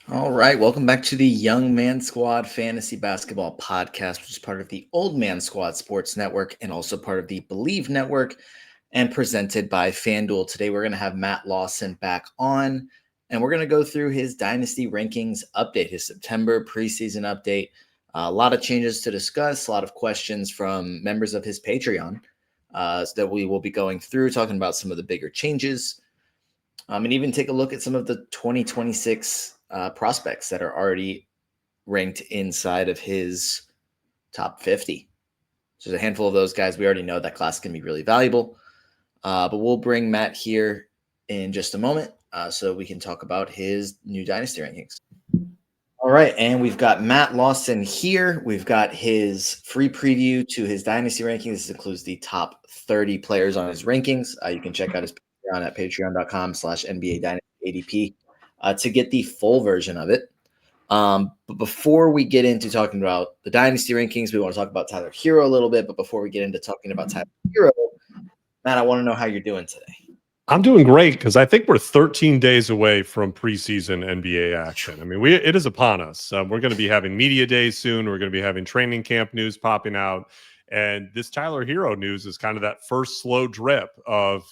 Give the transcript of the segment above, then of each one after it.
All right, welcome back to the Young Man Squad Fantasy Basketball Podcast, which is part of the Old Man Squad Sports Network and also part of the Believe Network and presented by FanDuel. Today, we're going to have Matt Lawson back on, and we're going to go through his Dynasty rankings update, his September preseason update. A lot of changes to discuss, a lot of questions from members of his Patreon that we will be going through, talking about some of the bigger changes. And even take a look at some of the 2026 prospects that are already ranked inside of his top 50. So there's a handful of those guys. We already know that class can be really valuable. But we'll bring Matt here in just a moment so we can talk about his new Dynasty rankings. All right, and we've got Matt Lawson here. We've got his free preview to his Dynasty rankings. This includes the top 30 players on his rankings. You can check out his Patreon at patreon.com/NBA Dynasty ADP to get the full version of it. But before we get into talking about the Dynasty rankings, we want to talk about Tyler Hero a little bit. But before we get into talking about Tyler Hero, Matt, I want to know how you're doing today. I'm doing great because I think we're 13 days away from preseason NBA action. I mean, it is upon us. We're going to be having media days soon. We're going to be having training camp news popping out. And this Tyler Hero news is kind of that first slow drip of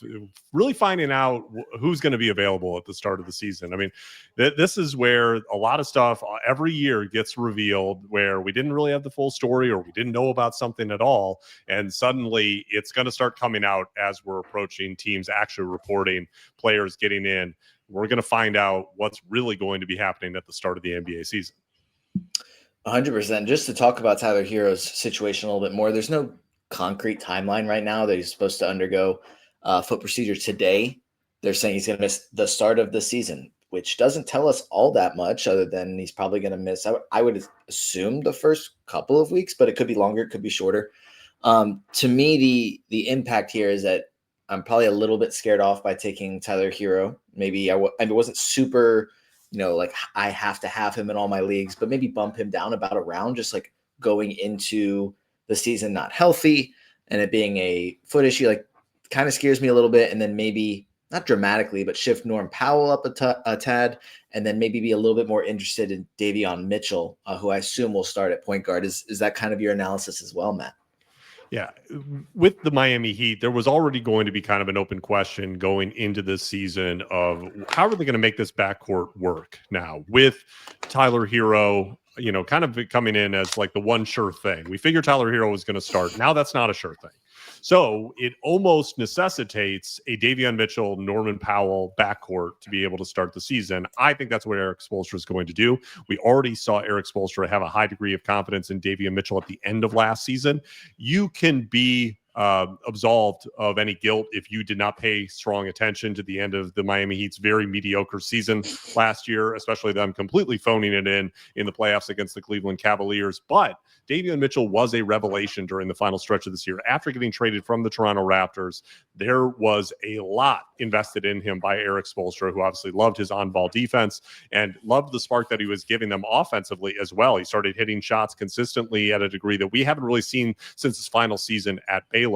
really finding out who's going to be available at the start of the season. I mean, this is where a lot of stuff every year gets revealed where we didn't really have the full story or we didn't know about something at all. And suddenly it's going to start coming out as we're approaching teams actually reporting players getting in. We're going to find out what's really going to be happening at the start of the NBA season. 100%. Just to talk about Tyler Hero's situation a little bit more, there's no concrete timeline right now that he's supposed to undergo foot procedure today. They're saying he's going to miss the start of the season, which doesn't tell us all that much other than he's probably going to miss, I would assume, the first couple of weeks, but it could be longer, it could be shorter. To me, the impact here is that I'm probably a little bit scared off by taking Tyler Hero. Maybe I wasn't super – like I have to have him in all my leagues, but maybe bump him down about a round, just like going into the season not healthy and it being a foot issue, like kind of scares me a little bit. And then maybe not dramatically, but shift Norm Powell up a tad, and then maybe be a little bit more interested in Davion Mitchell, who I assume will start at point guard. Is that kind of your analysis as well, Matt? Yeah, with the Miami Heat, there was already going to be kind of an open question going into this season of how are they going to make this backcourt work now with Tyler Hero, kind of coming in as like the one sure thing. We figured Tyler Hero was going to start. Now that's not a sure thing. So it almost necessitates a Davion Mitchell, Norman Powell backcourt to be able to start the season. I think that's what Erik Spoelstra is going to do. We already saw Erik Spoelstra have a high degree of confidence in Davion Mitchell at the end of last season. You can be absolved of any guilt if you did not pay strong attention to the end of the Miami Heat's very mediocre season last year, especially them completely phoning it in the playoffs against the Cleveland Cavaliers. But Davion Mitchell was a revelation during the final stretch of this year. After getting traded from the Toronto Raptors, there was a lot invested in him by Erik Spoelstra, who obviously loved his on-ball defense and loved the spark that he was giving them offensively as well. He started hitting shots consistently at a degree that we haven't really seen since his final season at Baylor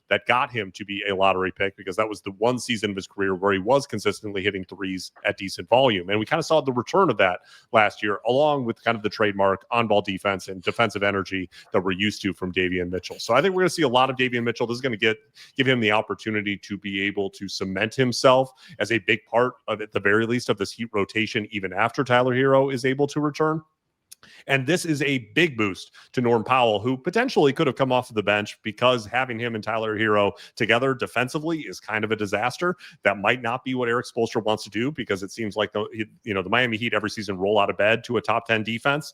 that got him to be a lottery pick, because that was the one season of his career where he was consistently hitting threes at decent volume. And we kind of saw the return of that last year, along with kind of the trademark on-ball defense and defensive energy that we're used to from Davion Mitchell. So I think we're going to see a lot of Davion Mitchell. This is going to give him the opportunity to be able to cement himself as a big part of, at the very least, of this Heat rotation, even after Tyler Hero is able to return. And this is a big boost to Norm Powell, who potentially could have come off of the bench, because having him and Tyler Hero together defensively is kind of a disaster. That might not be what Erik Spoelstra wants to do, because it seems like the Miami Heat every season roll out of bed to a top 10 defense.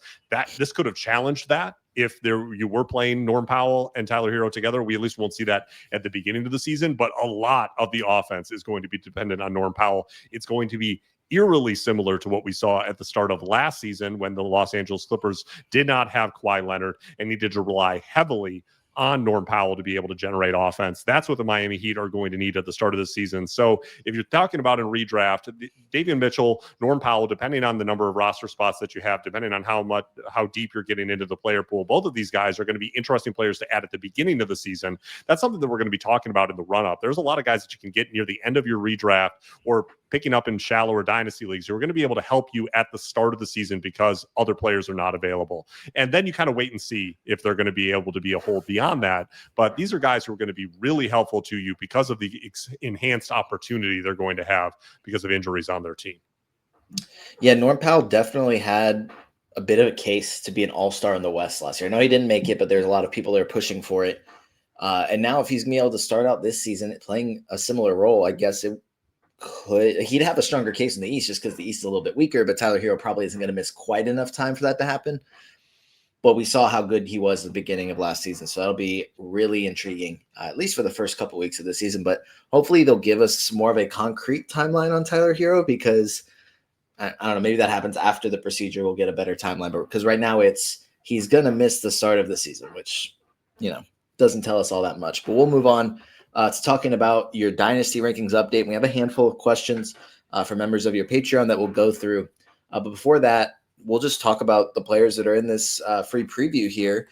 This could have challenged that. If you were playing Norm Powell and Tyler Hero together, we at least won't see that at the beginning of the season. But a lot of the offense is going to be dependent on Norm Powell. It's going to be eerily similar to what we saw at the start of last season, when the Los Angeles Clippers did not have Kawhi Leonard and needed to rely heavily on Norm Powell to be able to generate offense. That's what the Miami Heat are going to need at the start of the season. So if you're talking about in redraft, Davion Mitchell, Norm Powell, depending on the number of roster spots that you have, depending on how deep you're getting into the player pool, both of these guys are going to be interesting players to add at the beginning of the season. That's something that we're going to be talking about in the run-up. There's a lot of guys that you can get near the end of your redraft, or picking up in shallower dynasty leagues who are going to be able to help you at the start of the season because other players are not available. And then you kind of wait and see if they're going to be able to be a hold beyond that. But these are guys who are going to be really helpful to you because of the enhanced opportunity they're going to have because of injuries on their team. Yeah, Norm Powell definitely had a bit of a case to be an all-star in the West last year. I know he didn't make it, but there's a lot of people that are pushing for it. And now if he's going to be able to start out this season playing a similar role, I guess he'd have a stronger case in the East just because the East is a little bit weaker, but Tyler Hero probably isn't going to miss quite enough time for that to happen. But we saw how good he was at the beginning of last season. So that'll be really intriguing, at least for the first couple of weeks of the season. But hopefully they'll give us more of a concrete timeline on Tyler Hero because I don't know, maybe that happens after the procedure. We'll get a better timeline. But because right now he's going to miss the start of the season, which, doesn't tell us all that much. But we'll move on to talking about your Dynasty rankings update. We have a handful of questions for members of your Patreon that we'll go through. But before that, we'll just talk about the players that are in this free preview here,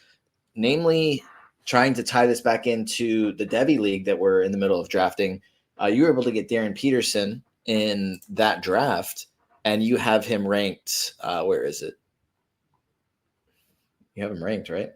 namely trying to tie this back into the Devy League that we're in the middle of drafting. You were able to get Darren Peterson in that draft, and you have him ranked. Where is it? You have him ranked, right?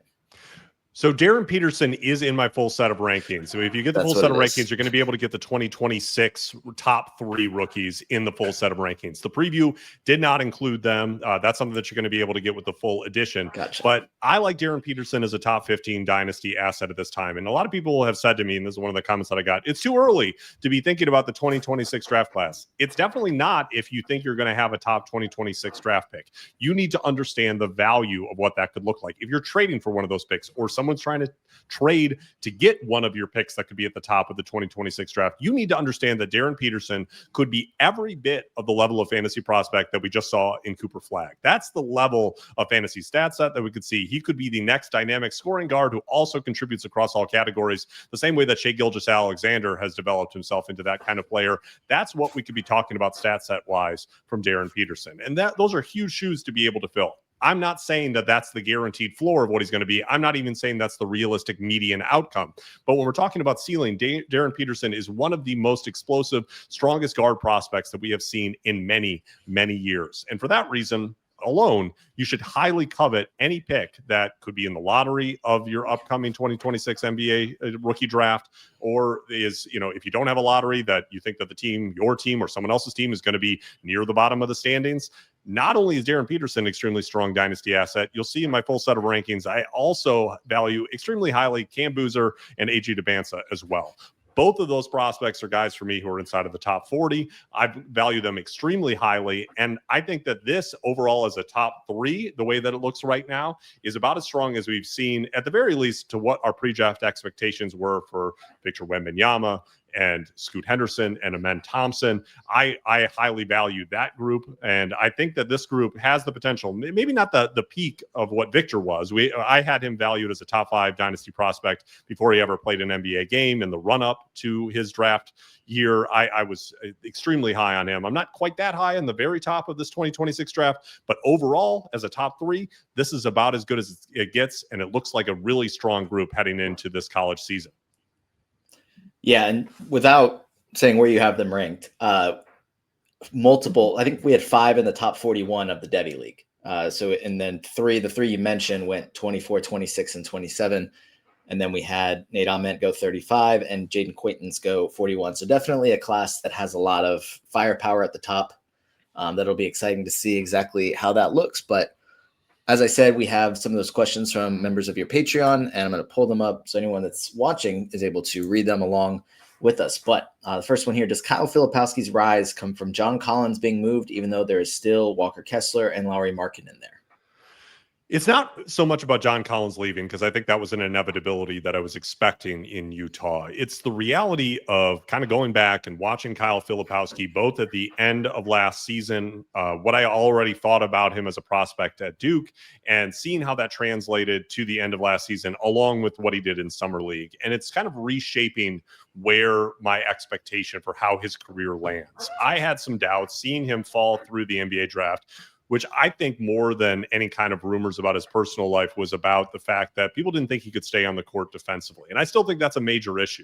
So Darren Peterson is in my full set of rankings. So if you get the full set of rankings, you're going to be able to get the 2026 top 3 rookies in the full set of rankings. The preview did not include them. That's something that you're going to be able to get with the full edition. Gotcha. But I like Darren Peterson as a top 15 dynasty asset at this time. And a lot of people have said to me, and this is one of the comments that I got, it's too early to be thinking about the 2026 draft class. It's definitely not if you think you're going to have a top 2026 draft pick. You need to understand the value of what that could look like. If you're trading for one of those picks or someone's trying to trade to get one of your picks that could be at the top of the 2026 draft, you need to understand that Darren Peterson could be every bit of the level of fantasy prospect that we just saw in Cooper Flagg. That's the level of fantasy stat set that we could see. He could be the next dynamic scoring guard who also contributes across all categories, the same way that Shai Gilgeous-Alexander has developed himself into that kind of player. That's what we could be talking about stat set wise from Darren Peterson. And those are huge shoes to be able to fill. I'm not saying that that's the guaranteed floor of what he's going to be. I'm not even saying that's the realistic median outcome. But when we're talking about ceiling, Darren Peterson is one of the most explosive, strongest guard prospects that we have seen in many, many years. And for that reason alone, you should highly covet any pick that could be in the lottery of your upcoming 2026 NBA rookie draft, or is, if you don't have a lottery that you think that your team or someone else's team is going to be near the bottom of the standings. Not only is Darren Peterson an extremely strong dynasty asset, you'll see in my full set of rankings, I also value extremely highly Cam Boozer and AG Debinsa as well. Both of those prospects are guys for me who are inside of the top 40. I value them extremely highly. And I think that this overall as a top 3, the way that it looks right now, is about as strong as we've seen, at the very least, to what our pre-draft expectations were for Victor Wembanyama and Scoot Henderson and Amen Thompson. I highly value that group. And I think that this group has the potential, maybe not the peak of what Victor was. I had him valued as a top 5 dynasty prospect before he ever played an NBA game. In the run-up to his draft year, I was extremely high on him. I'm not quite that high on the very top of this 2026 draft, but overall, as a top 3, this is about as good as it gets. And it looks like a really strong group heading into this college season. Yeah, and without saying where you have them ranked, multiple, I think we had 5 in the top 41 of the Devy League. And then the 3 you mentioned went 24, 26, and 27. And then we had Nate Ament go 35 and Jaden Quaintance go 41. So definitely a class that has a lot of firepower at the top. That'll be exciting to see exactly how that looks. But as I said, we have some of those questions from members of your Patreon, and I'm going to pull them up so anyone that's watching is able to read them along with us. But the first one here, does Kyle Filipowski's rise come from John Collins being moved, even though there is still Walker Kessler and Lauri Markkanen there? It's not so much about John Collins leaving, because I think that was an inevitability that I was expecting in Utah. It's the reality of kind of going back and watching Kyle Filipowski both at the end of last season, what I already thought about him as a prospect at Duke, and seeing how that translated to the end of last season, along with what he did in Summer League. And it's kind of reshaping where my expectation for how his career lands. I had some doubts seeing him fall through the NBA draft, which I think more than any kind of rumors about his personal life was about the fact that people didn't think he could stay on the court defensively. And I still think that's a major issue.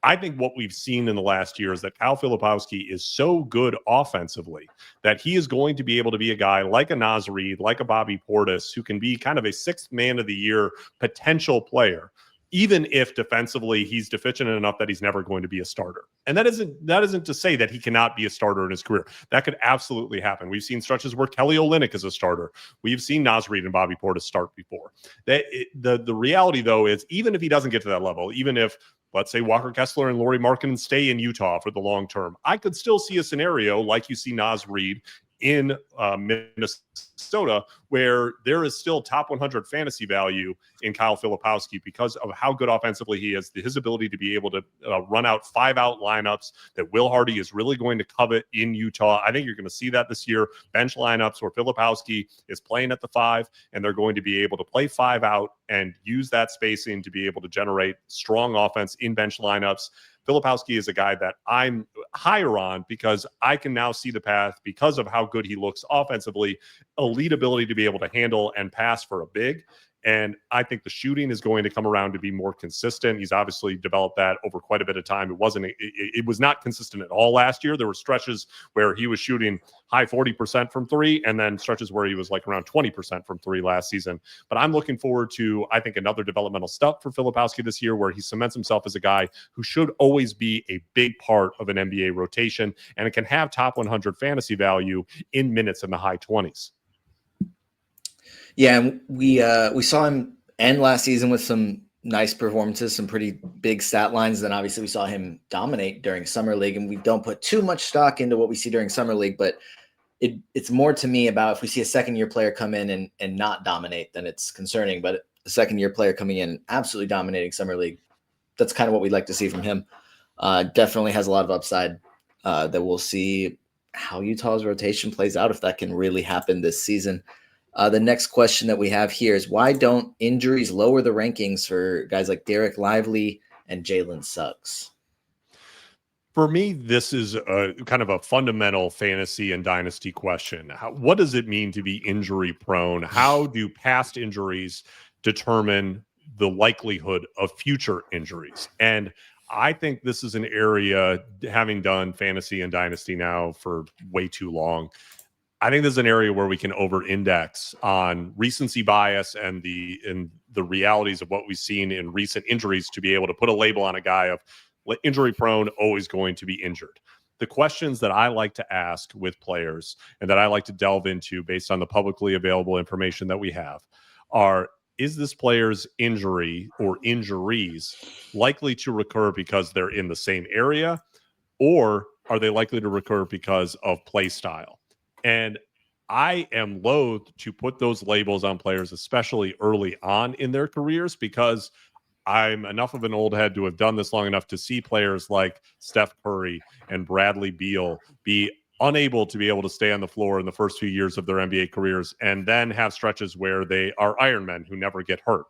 I think what we've seen in the last year is that Kyle Filipowski is so good offensively that he is going to be able to be a guy like a Naz Reid, like a Bobby Portis, who can be kind of a sixth man of the year potential player, even if defensively he's deficient enough that he's never going to be a starter. And that isn't to say that he cannot be a starter in his career. That could absolutely happen. We've seen stretches where Kelly Olynyk is a starter. We've seen Naz Reid and Bobby Portis start before. The reality, though, is even if he doesn't get to that level, even if, let's say, Walker Kessler and Lauri Markkanen stay in Utah for the long term, I could still see a scenario like you see Naz Reid in Minnesota, where there is still top 100 fantasy value in Kyle Filipowski because of how good offensively he is, his ability to be able to run out 5-out lineups that Will Hardy is really going to covet in Utah. I think you're going to see that this year. Bench lineups where Filipowski is playing at the 5, and they're going to be able to play 5 out and use that spacing to be able to generate strong offense in bench lineups. Filipowski is a guy that I'm higher on because I can now see the path because of how good he looks offensively, elite ability to be able to handle and pass for a big. And I think the shooting is going to come around to be more consistent. He's obviously developed that over quite a bit of time. It was not consistent at all last year. There were stretches where he was shooting high 40% from 3, and then stretches where he was like around 20% from 3 last season. But I'm looking forward to, I think, another developmental step for Filipowski this year, where he cements himself as a guy who should always be a big part of an NBA rotation, and it can have top 100 fantasy value in minutes in the high 20s. Yeah, and we saw him end last season with some nice performances, some pretty big stat lines. Then obviously we saw him dominate during Summer League, and we don't put too much stock into what we see during Summer League, but it's more to me about if we see a second-year player come in and not dominate, then it's concerning. But a second-year player coming in absolutely dominating Summer League, that's kind of what we'd like to see from him. Definitely has a lot of upside that we'll see how Utah's rotation plays out if that can really happen this season. The next question that we have here is, why don't injuries lower the rankings for guys like Derek Lively and Jalen Suggs? For me, this is a kind of a fundamental fantasy and dynasty question. What does it mean to be injury prone? How do past injuries determine the likelihood of future injuries? And I think this is an area, having done fantasy and dynasty now for way too long, I think this is an area where we can over-index on recency bias and the realities of what we've seen in recent injuries to be able to put a label on a guy of injury prone, always going to be injured. The questions that I like to ask with players and that I like to delve into based on the publicly available information that we have are, is this player's injury or injuries likely to recur because they're in the same area, or are they likely to recur because of play style? And I am loath to put those labels on players, especially early on in their careers, because I'm enough of an old head to have done this long enough to see players like Steph Curry and Bradley Beal be unable to be able to stay on the floor in the first few years of their NBA careers, and then have stretches where they are Ironmen who never get hurt.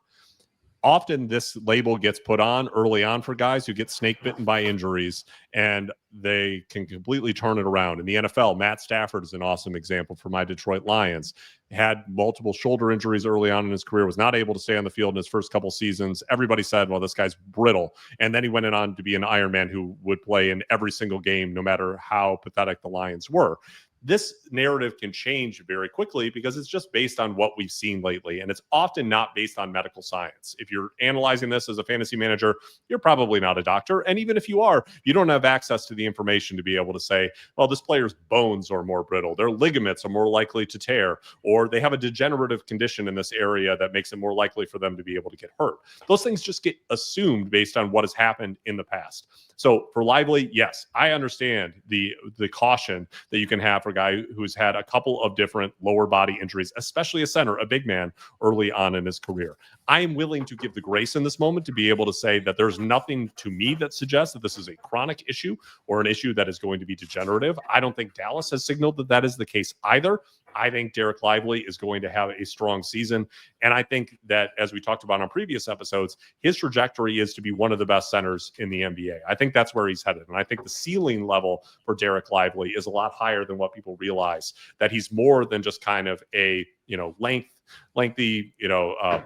Often this label gets put on early on for guys who get snake bitten by injuries, and they can completely turn it around. In the NFL, Matt Stafford is an awesome example for my Detroit Lions. Had multiple shoulder injuries early on in his career, was not able to stay on the field in his first couple seasons. Everybody said, well, this guy's brittle. And then he went on to be an Ironman who would play in every single game, no matter how pathetic the Lions were. This narrative can change very quickly because it's just based on what we've seen lately. And it's often not based on medical science. If you're analyzing this as a fantasy manager, you're probably not a doctor. And even if you are, you don't have access to the information to be able to say, well, this player's bones are more brittle, their ligaments are more likely to tear, or they have a degenerative condition in this area that makes it more likely for them to be able to get hurt. Those things just get assumed based on what has happened in the past. So for Lively, yes, I understand the caution that you can have for a guy who's had a couple of different lower body injuries, especially a center, a big man, early on in his career. I am willing to give the grace in this moment to be able to say that there's nothing to me that suggests that this is a chronic issue or an issue that is going to be degenerative. I don't think Dallas has signaled that that is the case either. I think Derek Lively is going to have a strong season. And I think that, as we talked about on previous episodes, his trajectory is to be one of the best centers in the NBA. I think that's where he's headed. And I think the ceiling level for Derek Lively is a lot higher than what people realize, that he's more than just kind of a, length lengthy,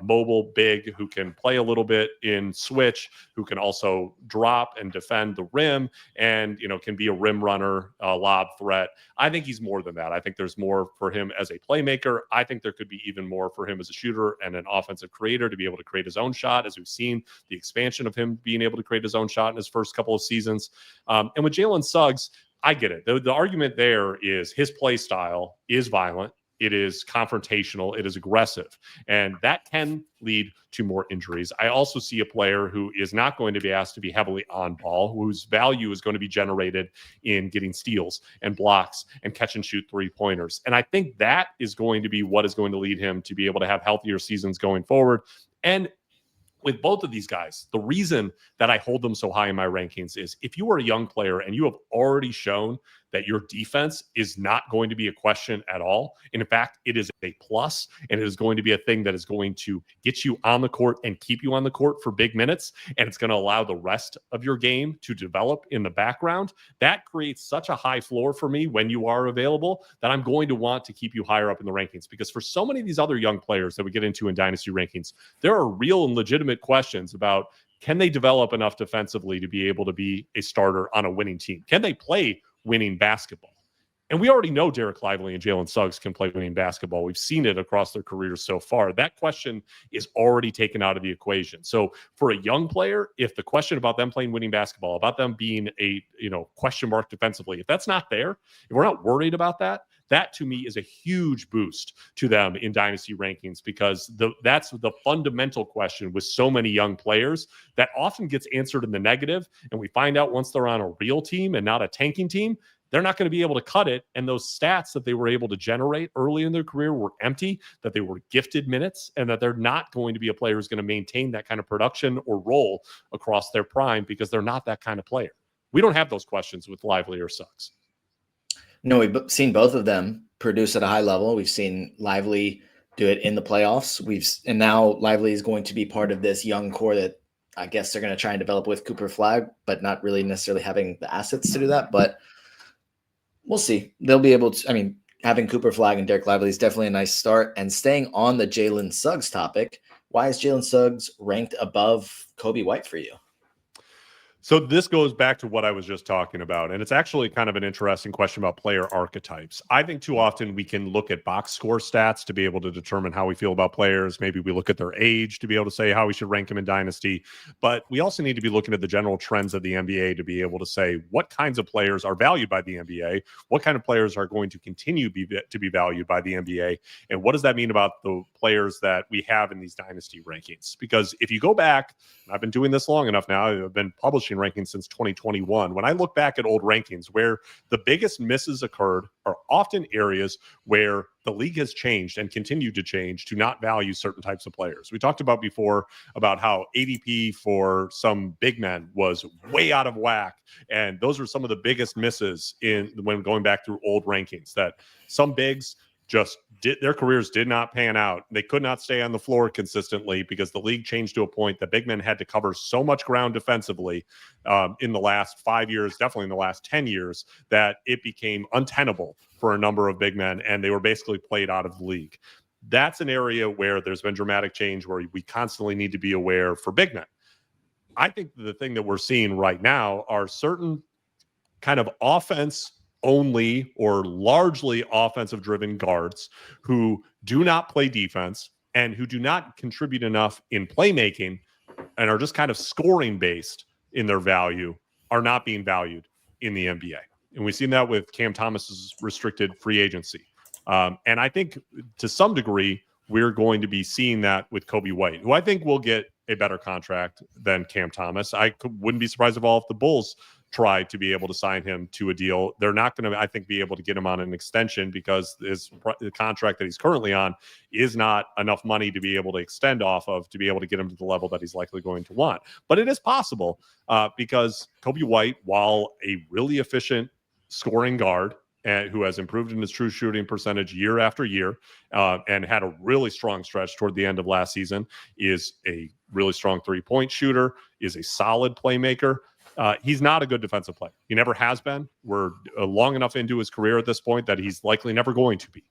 mobile big who can play a little bit in switch, who can also drop and defend the rim, and can be a rim runner, lob threat. I think he's more than that. I think there's more for him as a playmaker. I think there could be even more for him as a shooter and an offensive creator to be able to create his own shot, as we've seen the expansion of him being able to create his own shot in his first couple of seasons. And with Jalen Suggs, I get it. The argument there is his play style is violent. It is confrontational. It is aggressive. And that can lead to more injuries. I also see a player who is not going to be asked to be heavily on ball, whose value is going to be generated in getting steals and blocks and catch and shoot 3-pointers. And I think that is going to be what is going to lead him to be able to have healthier seasons going forward. And with both of these guys, the reason that I hold them so high in my rankings is if you are a young player and you have already shown that your defense is not going to be a question at all. And in fact, it is a plus, and it is going to be a thing that is going to get you on the court and keep you on the court for big minutes. And it's going to allow the rest of your game to develop in the background. That creates such a high floor for me when you are available that I'm going to want to keep you higher up in the rankings, because for so many of these other young players that we get into in Dynasty rankings, there are real and legitimate questions about, can they develop enough defensively to be able to be a starter on a winning team? Can they play winning basketball? And we already know Derek Lively and Jalen Suggs can play winning basketball. We've seen it across their careers so far. That question is already taken out of the equation. So for a young player, if the question about them playing winning basketball, about them being a question mark defensively, if that's not there, if we're not worried about that, that to me is a huge boost to them in Dynasty rankings, because that's the fundamental question with so many young players that often gets answered in the negative. And we find out once they're on a real team and not a tanking team, they're not going to be able to cut it. And those stats that they were able to generate early in their career were empty, that they were gifted minutes, and that they're not going to be a player who's going to maintain that kind of production or role across their prime, because they're not that kind of player. We don't have those questions with Lively or Suggs. No, we've seen both of them produce at a high level. We've seen Lively do it in the playoffs. And now Lively is going to be part of this young core that I guess they're going to try and develop with Cooper Flag, but not really necessarily having the assets to do that. But we'll see. They'll be able to, having Cooper Flag and Derek Lively is definitely a nice start. And staying on the Jalen Suggs topic, why is Jalen Suggs ranked above Coby White for you? So this goes back to what I was just talking about, and it's actually kind of an interesting question about player archetypes. I think too often we can look at box score stats to be able to determine how we feel about players. Maybe we look at their age to be able to say how we should rank them in Dynasty, but we also need to be looking at the general trends of the NBA to be able to say what kinds of players are valued by the NBA, what kind of players are going to continue to be valued by the NBA, and what does that mean about the players that we have in these Dynasty rankings? Because if you go back, and I've been doing this long enough now, I've been publishing rankings since 2021. When I look back at old rankings, where the biggest misses occurred are often areas where the league has changed and continued to change to not value certain types of players. We talked about before about how ADP for some big men was way out of whack. And those are some of the biggest misses when going back through old rankings, that some bigs their careers did not pan out. They could not stay on the floor consistently because the league changed to a point that big men had to cover so much ground defensively in the last 5 years, definitely in the last 10 years, that it became untenable for a number of big men, and they were basically played out of the league. That's an area where there's been dramatic change, where we constantly need to be aware for big men. I think the thing that we're seeing right now are certain kind of offense only or largely offensive driven guards who do not play defense and who do not contribute enough in playmaking and are just kind of scoring based in their value, are not being valued in the NBA. And we've seen that with Cam Thomas's restricted free agency. And I think to some degree, we're going to be seeing that with Coby White, who I think will get a better contract than Cam Thomas. Wouldn't be surprised if the Bulls try to be able to sign him to a deal. They're not going to, I think, be able to get him on an extension because the contract that he's currently on is not enough money to be able to extend off of to be able to get him to the level that he's likely going to want. But it is possible because Coby White, while a really efficient scoring guard, and who has improved in his true shooting percentage year after year and had a really strong stretch toward the end of last season, is a really strong three-point shooter, is a solid playmaker. He's not a good defensive player. He never has been. We're long enough into his career at this point that he's likely never going to be.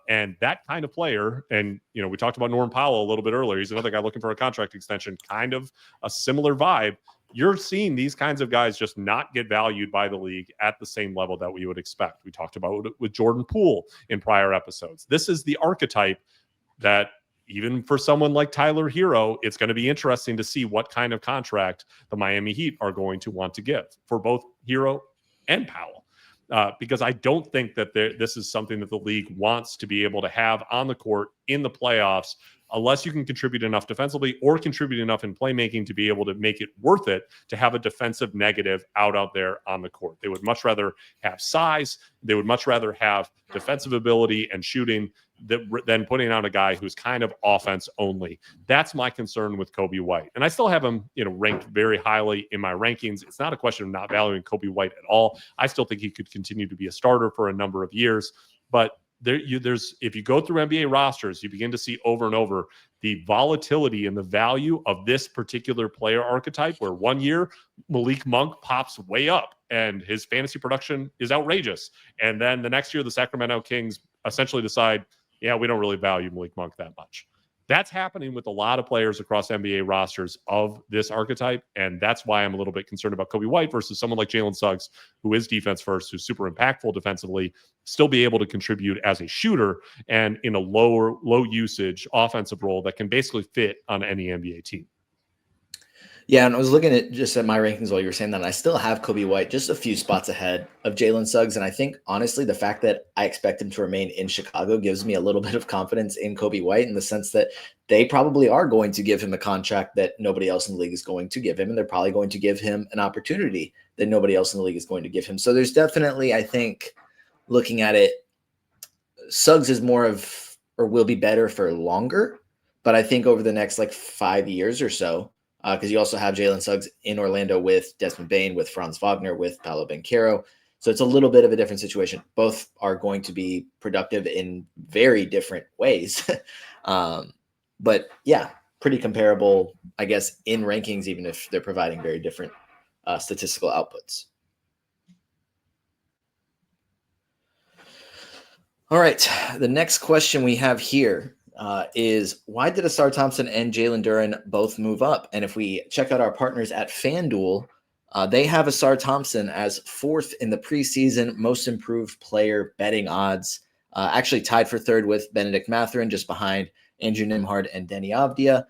And that kind of player, and we talked about Norm Powell a little bit earlier. He's another guy looking for a contract extension, kind of a similar vibe. You're seeing these kinds of guys just not get valued by the league at the same level that we would expect. We talked about it with Jordan Poole in prior episodes. This is the archetype that even for someone like Tyler Hero, it's going to be interesting to see what kind of contract the Miami Heat are going to want to give for both Hero and Powell. Because I don't think that this is something that the league wants to be able to have on the court in the playoffs unless you can contribute enough defensively or contribute enough in playmaking to be able to make it worth it to have a defensive negative out there on the court. They would much rather have size. They would much rather have defensive ability and shooting than putting out a guy who's kind of offense only. That's my concern with Coby White. And I still have him, ranked very highly in my rankings. It's not a question of not valuing Coby White at all. I still think he could continue to be a starter for a number of years, but there's if you go through NBA rosters, you begin to see over and over the volatility and the value of this particular player archetype, where one year Malik Monk pops way up and his fantasy production is outrageous. And then the next year, the Sacramento Kings essentially decide, yeah, we don't really value Malik Monk that much. That's happening with a lot of players across NBA rosters of this archetype, and that's why I'm a little bit concerned about Coby White versus someone like Jalen Suggs, who is defense first, who's super impactful defensively, still be able to contribute as a shooter and in a low usage offensive role that can basically fit on any NBA team. Yeah, and I was looking at my rankings while you were saying that, and I still have Coby White just a few spots ahead of Jalen Suggs. And I think, honestly, the fact that I expect him to remain in Chicago gives me a little bit of confidence in Coby White in the sense that they probably are going to give him a contract that nobody else in the league is going to give him, and they're probably going to give him an opportunity that nobody else in the league is going to give him. So there's definitely, I think, looking at it, Suggs is more of, or will be better for longer, but I think over the next 5 years or so, because you also have Jalen Suggs in Orlando with Desmond Bane, with Franz Wagner, with Paolo Banchero. So it's a little bit of a different situation. Both are going to be productive in very different ways. But yeah, pretty comparable, I guess, in rankings, even if they're providing very different statistical outputs. All right. The next question we have here is, why did Asar Thompson and Jalen Duren both move up? And if we check out our partners at FanDuel, they have Asar Thompson as 4th in the preseason most improved player betting odds, actually tied for 3rd with Benedict Mathurin, just behind Andrew Nimhard and Denny Avdia.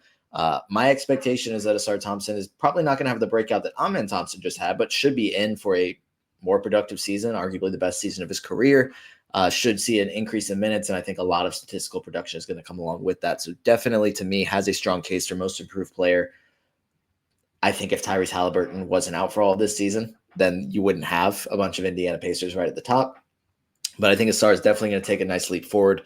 My expectation is that Asar Thompson is probably not going to have the breakout that Amen Thompson just had, but should be in for a more productive season, arguably the best season of his career. Should see an increase in minutes, and I think a lot of statistical production is going to come along with that. So definitely, to me, has a strong case for most improved player. I think if Tyrese Halliburton wasn't out for all this season, then you wouldn't have a bunch of Indiana Pacers right at the top. But I think Asar is definitely going to take a nice leap forward.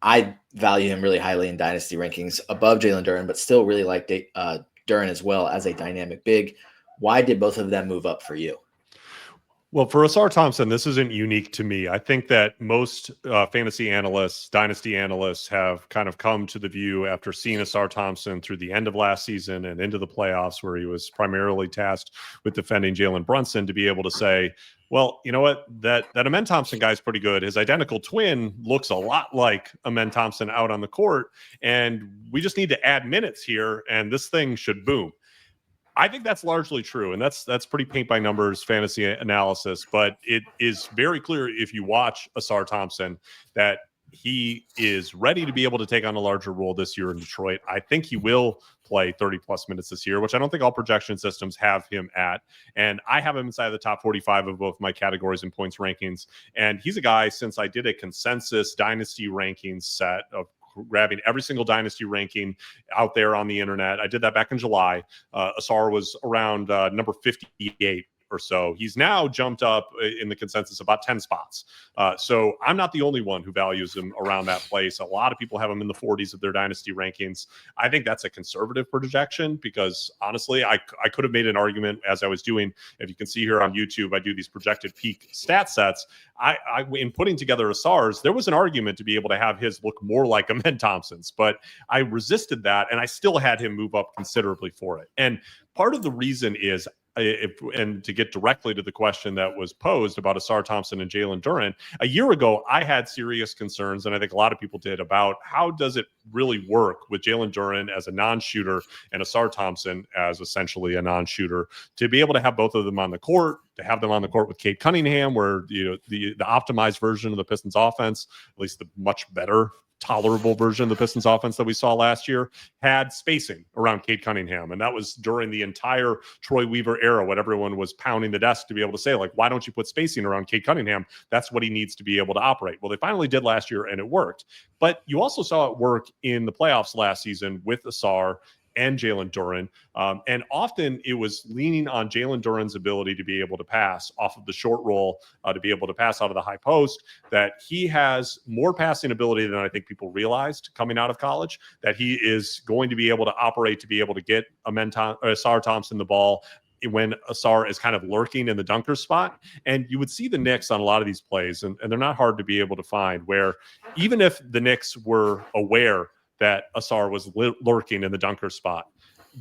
I value him really highly in Dynasty rankings, above Jalen Duren, but still really like Duren as well as a dynamic big. Why did both of them move up for you? Well, for Asar Thompson, this isn't unique to me. I think that most fantasy analysts, dynasty analysts, have kind of come to the view after seeing Asar Thompson through the end of last season and into the playoffs, where he was primarily tasked with defending Jalen Brunson, to be able to say, well, you know what, that Amen Thompson guy is pretty good. His identical twin looks a lot like Amen Thompson out on the court, and we just need to add minutes here, and this thing should boom. I think that's largely true, and that's pretty paint by numbers fantasy analysis. But it is very clear if you watch Asar Thompson that he is ready to be able to take on a larger role this year in Detroit. I think he will play 30-plus minutes this year, which I don't think all projection systems have him at. And I have him inside the top 45 of both my categories and points rankings. And he's a guy, since I did a consensus dynasty rankings set of grabbing every single dynasty ranking out there on the internet. I did that back in July. Asar was around number 58 or so. He's now jumped up in the consensus about 10 spots. So I'm not the only one who values him around that place. A lot of people have him in the 40s of their dynasty rankings. I think that's a conservative projection because, honestly, I could have made an argument, as I was doing. If you can see here on YouTube, I do these projected peak stat sets. I in putting together Asar's, there was an argument to be able to have his look more like Amen Thompson's, but I resisted that, and I still had him move up considerably for it. And part of the reason is and to get directly to the question that was posed about Asar Thompson and Jalen Duren, a year ago, I had serious concerns, and I think a lot of people did, about how does it really work with Jalen Duren as a non-shooter and Asar Thompson as essentially a non-shooter, to be able to have both of them on the court, to have them on the court with Cade Cunningham, where the optimized version of the Pistons offense, at least the much better tolerable version of the Pistons offense that we saw last year, had spacing around Cade Cunningham. And that was during the entire Troy Weaver era, when everyone was pounding the desk to be able to say, like, why don't you put spacing around Cade Cunningham? That's what he needs to be able to operate. Well, they finally did last year, and it worked. But you also saw it work in the playoffs last season with Asar and Jalen Duren. And often it was leaning on Jalen Duren's ability to be able to pass off of the short roll, to be able to pass out of the high post, that he has more passing ability than I think people realized coming out of college, that he is going to be able to operate, to be able to get Asar Thompson the ball when Asar is kind of lurking in the dunker spot. And you would see the Knicks on a lot of these plays, and they're not hard to be able to find, where even if the Knicks were aware that Asar was lurking in the dunker spot,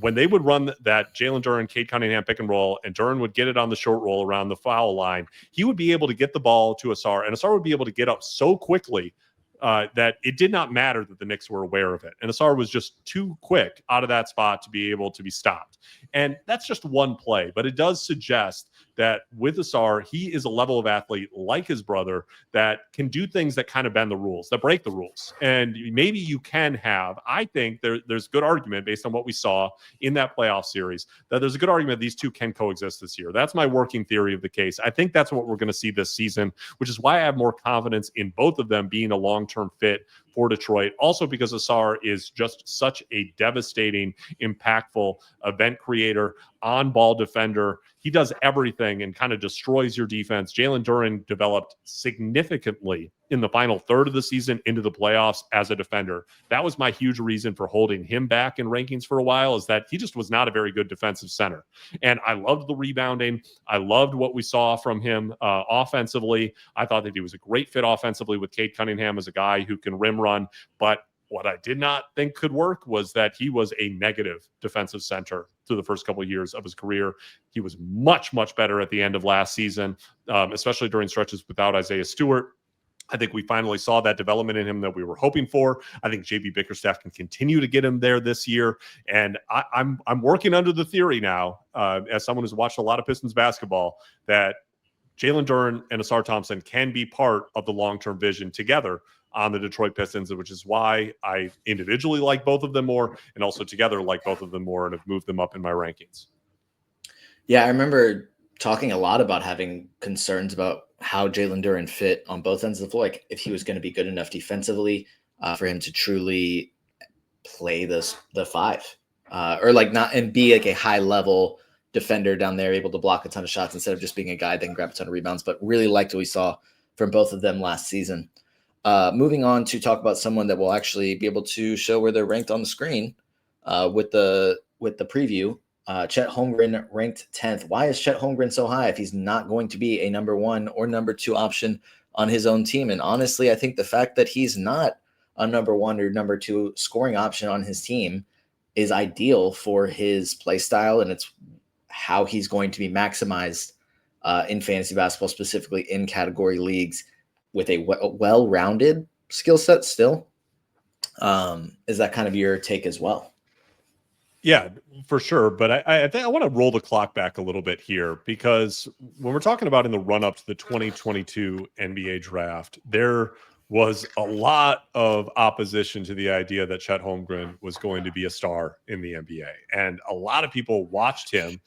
when they would run that Jalen Duren, Cade Cunningham pick and roll, and Duren would get it on the short roll around the foul line, he would be able to get the ball to Asar, and Asar would be able to get up so quickly that it did not matter that the Knicks were aware of it. And Asar was just too quick out of that spot to be able to be stopped. And that's just one play, but it does suggest that with Asar, he is a level of athlete like his brother that can do things that kind of bend the rules, that break the rules. And maybe you can have, I think there's good argument based on what we saw in that playoff series, that there's a good argument these two can coexist this year. That's my working theory of the case. I think that's what we're going to see this season, which is why I have more confidence in both of them being a long-term fit for Detroit. Also because Asar is just such a devastating, impactful event creator, on-ball defender. He does everything and kind of destroys your defense. Jalen Duren developed significantly in the final third of the season into the playoffs as a defender. That was my huge reason for holding him back in rankings for a while, is that he just was not a very good defensive center. And I loved the rebounding. I loved what we saw from him offensively. I thought that he was a great fit offensively with Cade Cunningham as a guy who can rim run. But what I did not think could work was that he was a negative defensive center through the first couple of years of his career. He was much, much better at the end of last season, especially during stretches without Isaiah Stewart. I think we finally saw that development in him that we were hoping for. I think JB Bickerstaff can continue to get him there this year. And I'm working under the theory now, as someone who's watched a lot of Pistons basketball, that Jalen Duren and Asar Thompson can be part of the long-term vision together on the Detroit Pistons, which is why I individually like both of them more, and also together like both of them more, and have moved them up in my rankings. Yeah, I remember talking a lot about having concerns about how Jalen Duren fit on both ends of the floor, like if he was going to be good enough defensively for him to truly play the five, or like not and be like a high level defender down there, able to block a ton of shots instead of just being a guy that can grab a ton of rebounds. But really liked what we saw from both of them last season. Moving on to talk about someone that will actually be able to show where they're ranked on the screen with the preview. Chet Holmgren ranked 10th. Why is Chet Holmgren so high if he's not going to be a number 1 or number 2 option on his own team? And honestly, I think the fact that he's not a number 1 or number 2 scoring option on his team is ideal for his play style, and it's how he's going to be maximized in fantasy basketball, specifically in category leagues with a well-rounded skill set still. Is that kind of your take as well? Yeah, for sure. But I think I want to roll the clock back a little bit here, because when we're talking about in the run-up to the 2022 NBA draft, there was a lot of opposition to the idea that Chet Holmgren was going to be a star in the NBA. And a lot of people watched him,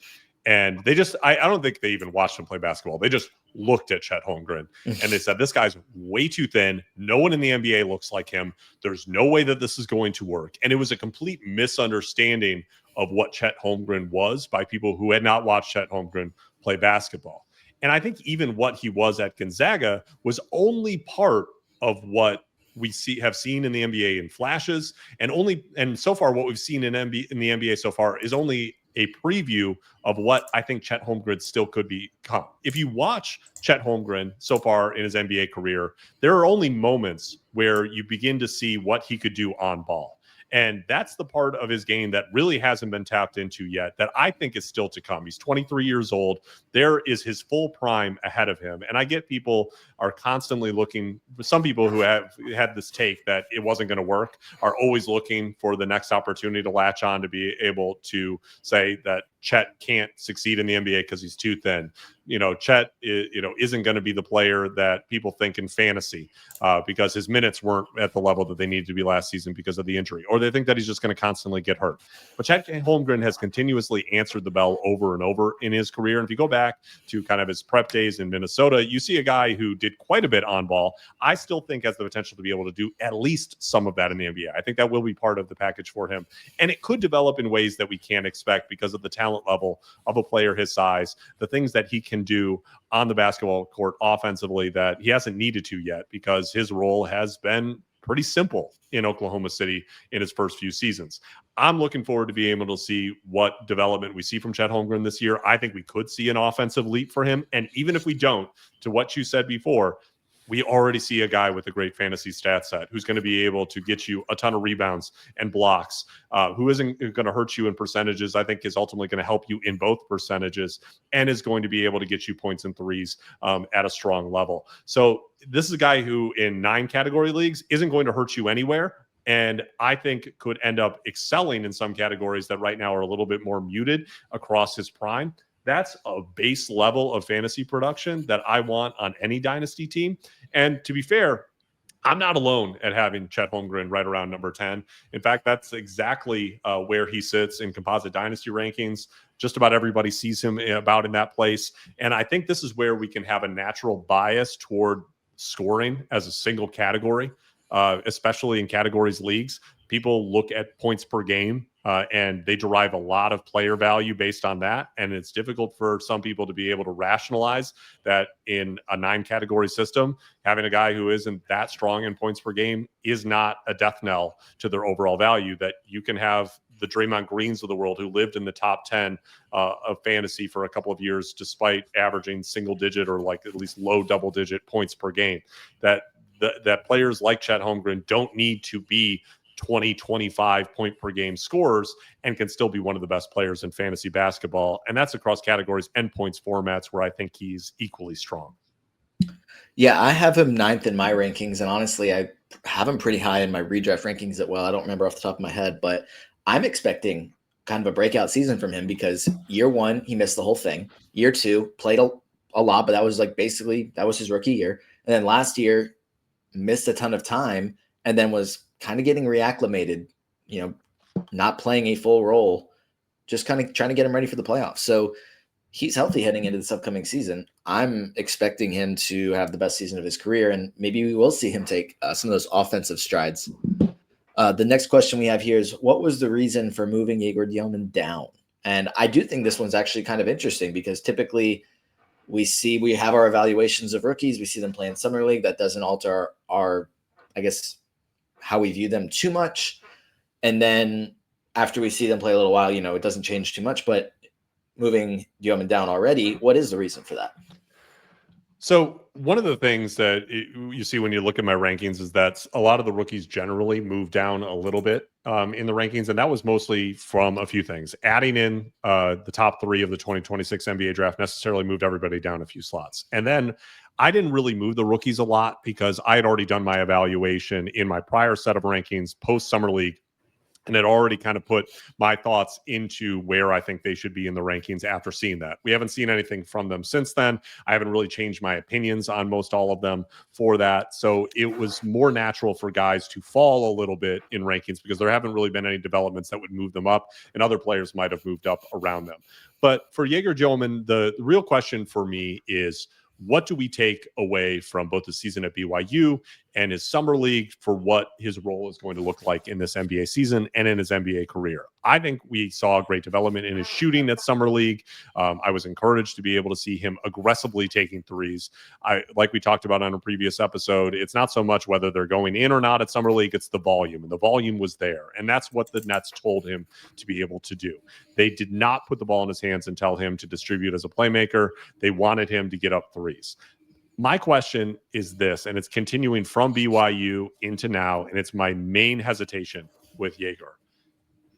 and they just, I don't think they even watched him play basketball. They just looked at Chet Holmgren and they said, this guy's way too thin. No one in the NBA looks like him. There's no way that this is going to work. And it was a complete misunderstanding of what Chet Holmgren was by people who had not watched Chet Holmgren play basketball. And I think even what he was at Gonzaga was only part of what we have seen in the NBA in flashes, and so far what we've seen in the NBA so far is only a preview of what I think Chet Holmgren still could become. If you watch Chet Holmgren so far in his NBA career, there are only moments where you begin to see what he could do on ball. And that's the part of his game that really hasn't been tapped into yet that I think is still to come. He's 23 years old. There is his full prime ahead of him. And I get people are constantly looking, some people who have had this take that it wasn't going to work are always looking for the next opportunity to latch on to be able to say that Chet can't succeed in the NBA because he's too thin. Chet, isn't going to be the player that people think in fantasy because his minutes weren't at the level that they needed to be last season because of the injury, or they think that he's just going to constantly get hurt. But Chet Holmgren has continuously answered the bell over and over in his career. And if you go back to kind of his prep days in Minnesota, you see a guy who did quite a bit on ball. I still think has the potential to be able to do at least some of that in the NBA. I think that will be part of the package for him. And it could develop in ways that we can't expect because of the talent level of a player his size, the things that he can do on the basketball court offensively that he hasn't needed to yet because his role has been pretty simple in Oklahoma City in his first few seasons. I'm looking forward to being able to see what development we see from Chet Holmgren this year. I think we could see an offensive leap for him. And even if we don't, to what you said before, we already see a guy with a great fantasy stat set who's going to be able to get you a ton of rebounds and blocks, who isn't going to hurt you in percentages. I think is ultimately going to help you in both percentages and is going to be able to get you points and threes at a strong level. So this is a guy who in 9 category leagues isn't going to hurt you anywhere. And I think could end up excelling in some categories that right now are a little bit more muted across his prime. That's a base level of fantasy production that I want on any dynasty team. And to be fair, I'm not alone at having Chet Holmgren right around number 10. In fact, that's exactly where he sits in composite dynasty rankings. Just about everybody sees him about in that place. And I think this is where we can have a natural bias toward scoring as a single category, especially in categories leagues. People look at points per game and they derive a lot of player value based on that. And it's difficult for some people to be able to rationalize that in a 9 category system, having a guy who isn't that strong in points per game is not a death knell to their overall value. That you can have the Draymond Greens of the world who lived in the top 10 of fantasy for a couple of years, despite averaging single digit or like at least low double digit points per game. That players like Chet Holmgren don't need to be 20, 25 point per game scorers and can still be one of the best players in fantasy basketball. And that's across categories and points formats where I think he's equally strong. Yeah, I have him 9th in my rankings. And honestly, I have him pretty high in my redraft rankings as well. I don't remember off the top of my head, but I'm expecting kind of a breakout season from him because year 1, he missed the whole thing. Year 2, played a lot, but that was like basically that was his rookie year. And then last year, missed a ton of time and then was kind of getting reacclimated, not playing a full role, just kind of trying to get him ready for the playoffs. So he's healthy heading into this upcoming season. I'm expecting him to have the best season of his career, and maybe we will see him take some of those offensive strides. The next question we have here is, what was the reason for moving Igor Djelman down? And I do think this one's actually kind of interesting because typically we have our evaluations of rookies. We see them play in summer league. That doesn't alter our I guess, how we view them too much. And then after we see them play a little while, it doesn't change too much. But moving Djelman down already, what is the reason for that? So one of the things that you see when you look at my rankings is that a lot of the rookies generally move down a little bit in the rankings. And that was mostly from a few things. Adding in the top 3 of the 2026 NBA draft necessarily moved everybody down a few slots. And then I didn't really move the rookies a lot because I had already done my evaluation in my prior set of rankings post Summer League and had already kind of put my thoughts into where I think they should be in the rankings after seeing that. We haven't seen anything from them since then. I haven't really changed my opinions on most all of them for that. So it was more natural for guys to fall a little bit in rankings because there haven't really been any developments that would move them up, and other players might have moved up around them. But for Igor Djelman, the real question for me is, what do we take away from both the season at BYU and his summer league for what his role is going to look like in this NBA season and in his NBA career? I think we saw great development in his shooting at summer league. I was encouraged to be able to see him aggressively taking threes. Like we talked about on a previous episode, it's not so much whether they're going in or not at summer league, it's the volume, and the volume was there. And that's what the Nets told him to be able to do. They did not put the ball in his hands and tell him to distribute as a playmaker. They wanted him to get up threes. My question is this, and it's continuing from BYU into now, and it's my main hesitation. with Jaeger.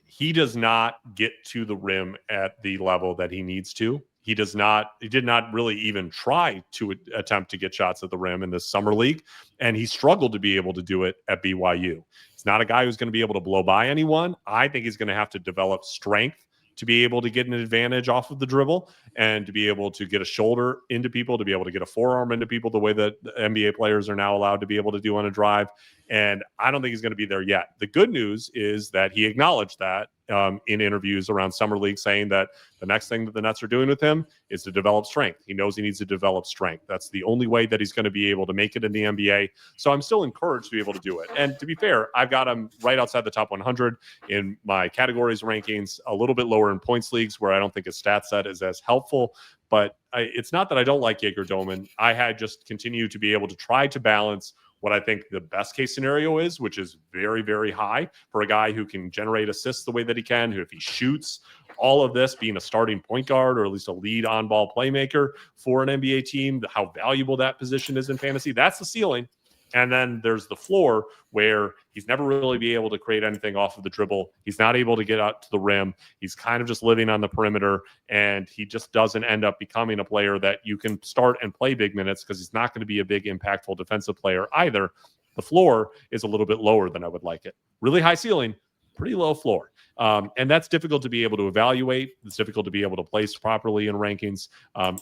He does not get to the rim at the level that he needs to. He did not really even try to attempt to get shots at the rim in this summer league. And he struggled to be able to do it at BYU. He's not a guy who's going to be able to blow by anyone. I think he's going to have to develop strength to be able to get an advantage off of the dribble and to be able to get a shoulder into people, to be able to get a forearm into people the way that the NBA players are now allowed to be able to do on a drive. And I don't think he's going to be there yet. The good news is that he acknowledged that in interviews around Summer League, saying that the next thing that the Nets are doing with him is to develop strength. He knows he needs to develop strength. That's the only way that he's going to be able to make it in the NBA. So I'm still encouraged to be able to do it. And to be fair, I've got him right outside the top 100 in my categories rankings, a little bit lower in points leagues where I don't think his stat set is as helpful. But it's not that I don't like Jaeger Doman. I had just continued to be able to try to balance what I think the best case scenario is, which is very, very high for a guy who can generate assists the way that he can, who if he shoots, all of this being a starting point guard or at least a lead on-ball playmaker for an NBA team, how valuable that position is in fantasy. That's the ceiling. And then there's the floor where he's never really be able to create anything off of the dribble. He's not able to get out to the rim. He's kind of just living on the perimeter, and he just doesn't end up becoming a player that you can start and play big minutes because he's not going to be a big impactful defensive player either. The floor is a little bit lower than I would like it. Really high ceiling, pretty low floor. And that's difficult to be able to evaluate. It's difficult to be able to place properly in rankings.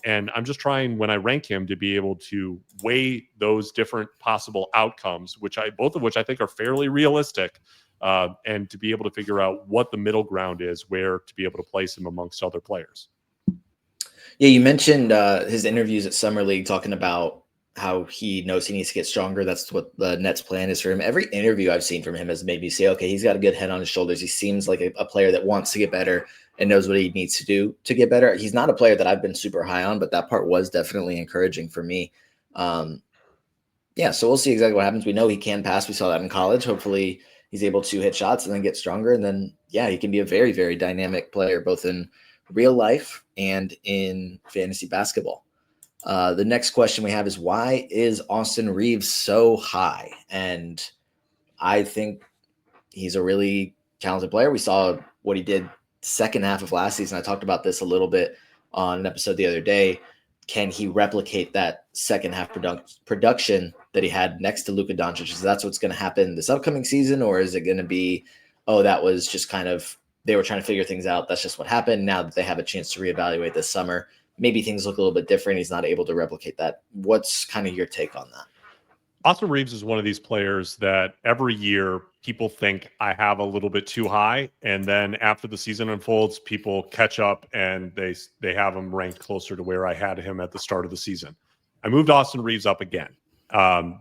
And I'm just trying, when I rank him, to be able to weigh those different possible outcomes, both of which I think are fairly realistic, and to be able to figure out what the middle ground is, where to be able to place him amongst other players. Yeah, you mentioned his interviews at Summer League talking about how he knows he needs to get stronger. That's what the Nets plan is for him. Every interview I've seen from him has made me say, okay, he's got a good head on his shoulders. He seems like a player that wants to get better and knows what he needs to do to get better. He's not a player that I've been super high on, but that part was definitely encouraging for me. Yeah, so we'll see exactly what happens. We know he can pass. We saw that in college. Hopefully he's able to hit shots and then get stronger. And then, yeah, he can be a very, very dynamic player, both in real life and in fantasy basketball. The next question we have is, why is Austin Reeves so high? And I think he's a really talented player. We saw what he did second half of last season. I talked about this a little bit on an episode the other day. Can he replicate that second half production that he had next to Luka Doncic? Is that's what's going to happen this upcoming season? Or is it going to be, oh, that was just kind of, they were trying to figure things out. That's just what happened. Now that they have a chance to reevaluate this summer, maybe things look a little bit different. He's not able to replicate that. What's kind of your take on that? Austin Reeves is one of these players that every year people think I have a little bit too high. And then after the season unfolds, people catch up and they have him ranked closer to where I had him at the start of the season. I moved Austin Reeves up again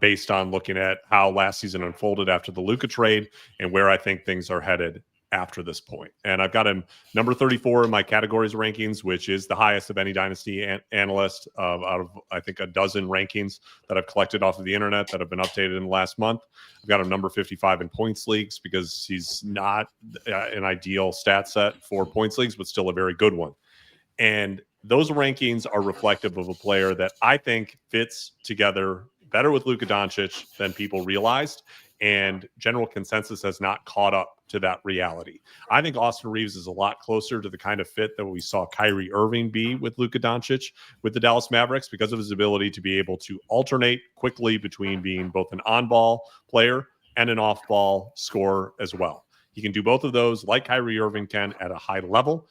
based on looking at how last season unfolded after the Luka trade and where I think things are headed after this point. And I've got him number 34 in my categories rankings, which is the highest of any Dynasty analyst out of, I think, a dozen rankings that I've collected off of the internet that have been updated in the last month. I've got him number 55 in points leagues because he's not an ideal stat set for points leagues, but still a very good one. And those rankings are reflective of a player that I think fits together better with Luka Doncic than people realized. And general consensus has not caught up to that reality. I think Austin Reeves is a lot closer to the kind of fit that we saw Kyrie Irving be with Luka Doncic with the Dallas Mavericks because of his ability to be able to alternate quickly between being both an on-ball player and an off-ball scorer as well. He can do both of those like Kyrie Irving can at a high level.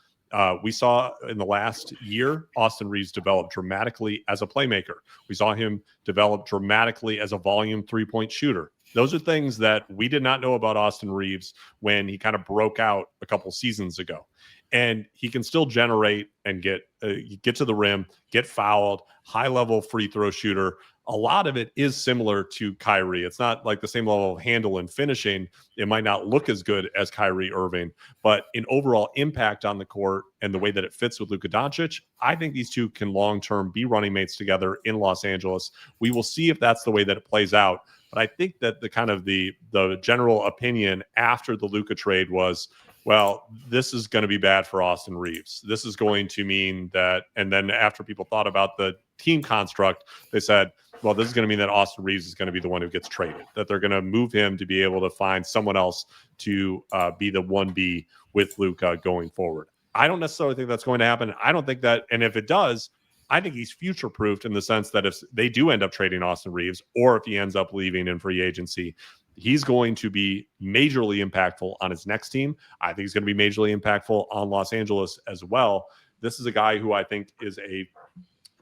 We saw in the last year, Austin Reeves develop dramatically as a playmaker. We saw him develop dramatically as a volume three-point shooter. Those are things that we did not know about Austin Reeves when he kind of broke out a couple seasons ago. And he can still generate and get to the rim, get fouled, high-level free throw shooter. A lot of it is similar to Kyrie. It's not like the same level of handle and finishing. It might not look as good as Kyrie Irving, but in overall impact on the court and the way that it fits with Luka Doncic, I think these two can long-term be running mates together in Los Angeles. We will see if that's the way that it plays out. But I think that the general opinion after the Luka trade was, well, this is going to be bad for Austin Reeves. This is going to mean that, and then after people thought about the team construct, they said, well, this is going to mean that Austin Reeves is going to be the one who gets traded, that they're going to move him to be able to find someone else to be the 1B with Luka going forward. I don't necessarily think that's going to happen. I don't think that, and if it does, I think he's future-proofed in the sense that if they do end up trading Austin Reeves, or if he ends up leaving in free agency, he's going to be majorly impactful on his next team. I think he's going to be majorly impactful on Los Angeles as well. This is a guy who I think is a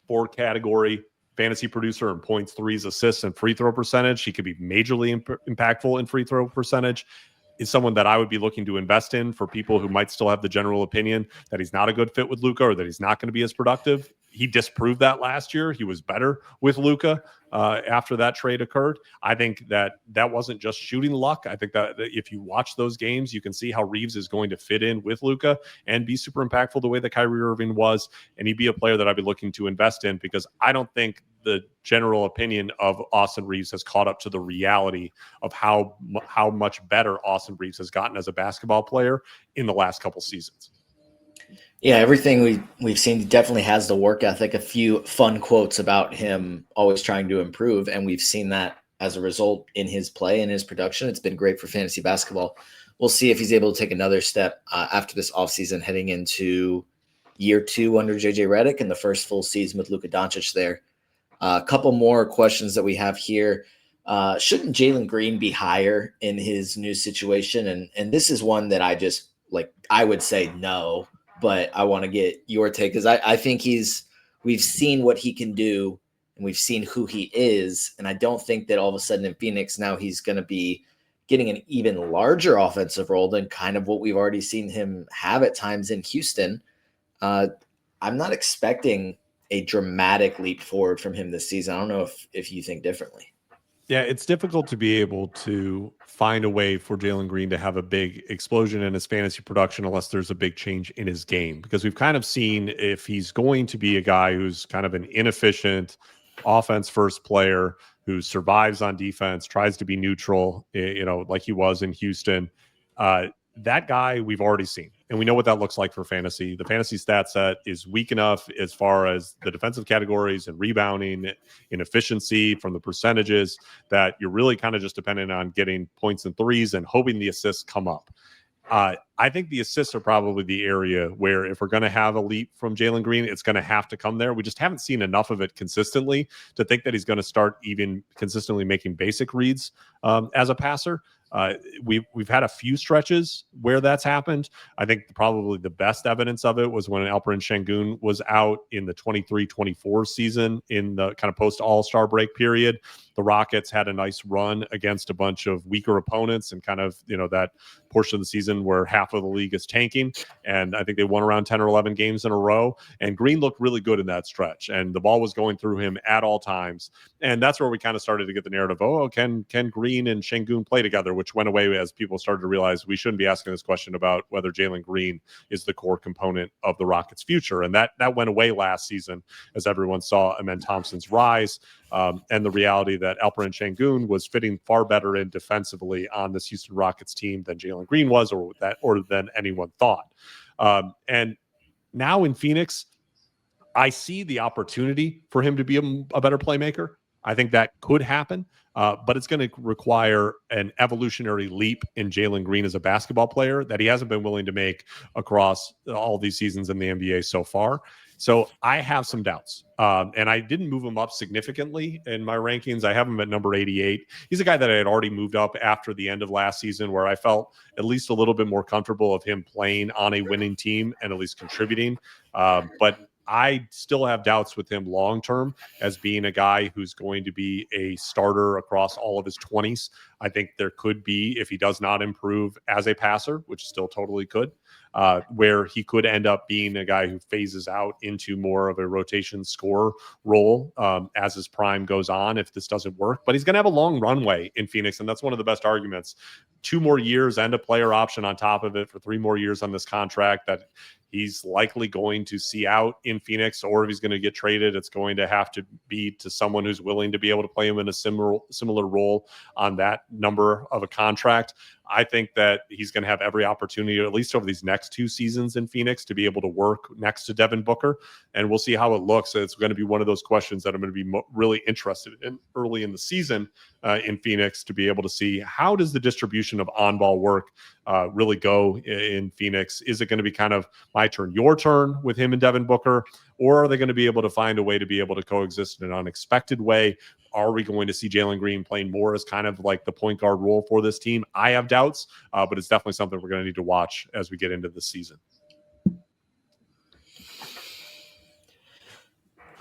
4-category fantasy producer in points, threes, assists, and free throw percentage. He could be majorly impactful in free throw percentage. Is someone that I would be looking to invest in for people who might still have the general opinion that he's not a good fit with Luka or that he's not going to be as productive. He disproved that last year. He was better with Luka after that trade occurred. I think that wasn't just shooting luck. I think that if you watch those games, you can see how Reeves is going to fit in with Luka and be super impactful the way that Kyrie Irving was. And he'd be a player that I'd be looking to invest in because I don't think the general opinion of Austin Reeves has caught up to the reality of how much better Austin Reeves has gotten as a basketball player in the last couple seasons. Yeah, everything we've seen definitely has the work ethic. A few fun quotes about him always trying to improve, and we've seen that as a result in his play and his production. It's been great for fantasy basketball. We'll see if he's able to take another step after this offseason, heading into year 2 under JJ Redick and the first full season with Luka Doncic there. A couple more questions that we have here. Shouldn't Jalen Green be higher in his new situation? And this is one that I would say no, but I want to get your take because I think we've seen what he can do and we've seen who he is. And I don't think that all of a sudden in Phoenix now he's going to be getting an even larger offensive role than kind of what we've already seen him have at times in Houston. I'm not expecting a dramatic leap forward from him this season. I don't know if you think differently. Yeah, it's difficult to be able to find a way for Jalen Green to have a big explosion in his fantasy production unless there's a big change in his game. Because we've kind of seen if he's going to be a guy who's kind of an inefficient offense-first player who survives on defense, tries to be neutral, like he was in Houston, that guy we've already seen. And we know what that looks like for fantasy. The fantasy stat set is weak enough as far as the defensive categories and rebounding and efficiency from the percentages that you're really kind of just dependent on getting points and threes and hoping the assists come up. I think the assists are probably the area where if we're going to have a leap from Jalen Green, it's going to have to come there. We just haven't seen enough of it consistently to think that he's going to start even consistently making basic reads as a passer. We've had a few stretches where that's happened. I think probably the best evidence of it was when Alperen Şengün was out in the 23-24 season in the kind of post All-Star break period. The Rockets had a nice run against a bunch of weaker opponents and kind of, that portion of the season where half of the league is tanking. And I think they won around 10 or 11 games in a row. And Green looked really good in that stretch. And the ball was going through him at all times. And that's where we kind of started to get the narrative, can Green and Şengün play together, which went away as people started to realize we shouldn't be asking this question about whether Jalen Green is the core component of the Rockets' future. And that went away last season as everyone saw Amen Thompson's rise and the reality that Alperen Şengün was fitting far better in defensively on this Houston Rockets team than Jalen Green was or than anyone thought. And now in Phoenix, I see the opportunity for him to be a better playmaker. I think that could happen, but it's going to require an evolutionary leap in Jalen Green as a basketball player that he hasn't been willing to make across all these seasons in the NBA so far. So I have some doubts, and I didn't move him up significantly in my rankings. I have him at number 88. He's a guy that I had already moved up after the end of last season where I felt at least a little bit more comfortable of him playing on a winning team and at least contributing. But I still have doubts with him long-term as being a guy who's going to be a starter across all of his 20s. I think there could be, if he does not improve as a passer, which still totally could, where he could end up being a guy who phases out into more of a rotation scorer role as his prime goes on if this doesn't work. But he's going to have a long runway in Phoenix, and that's one of the best arguments. 2 more years and a player option on top of it for 3 more years on this contract that he's likely going to see out in Phoenix, or if he's going to get traded, it's going to have to be to someone who's willing to be able to play him in a similar role on that number of a contract. I think that he's going to have every opportunity, at least over these next 2 seasons in Phoenix, to be able to work next to Devin Booker. And we'll see how it looks. It's going to be one of those questions that I'm going to be really interested in early in the season in Phoenix, to be able to see how does the distribution of on-ball work really go in Phoenix. Is it going to be kind of my turn, your turn with him and Devin Booker, or are they going to be able to find a way to be able to coexist in an unexpected way? Are we going to see Jalen Green playing more as kind of like the point guard role for this team? I have doubts, but it's definitely something we're going to need to watch as we get into this season.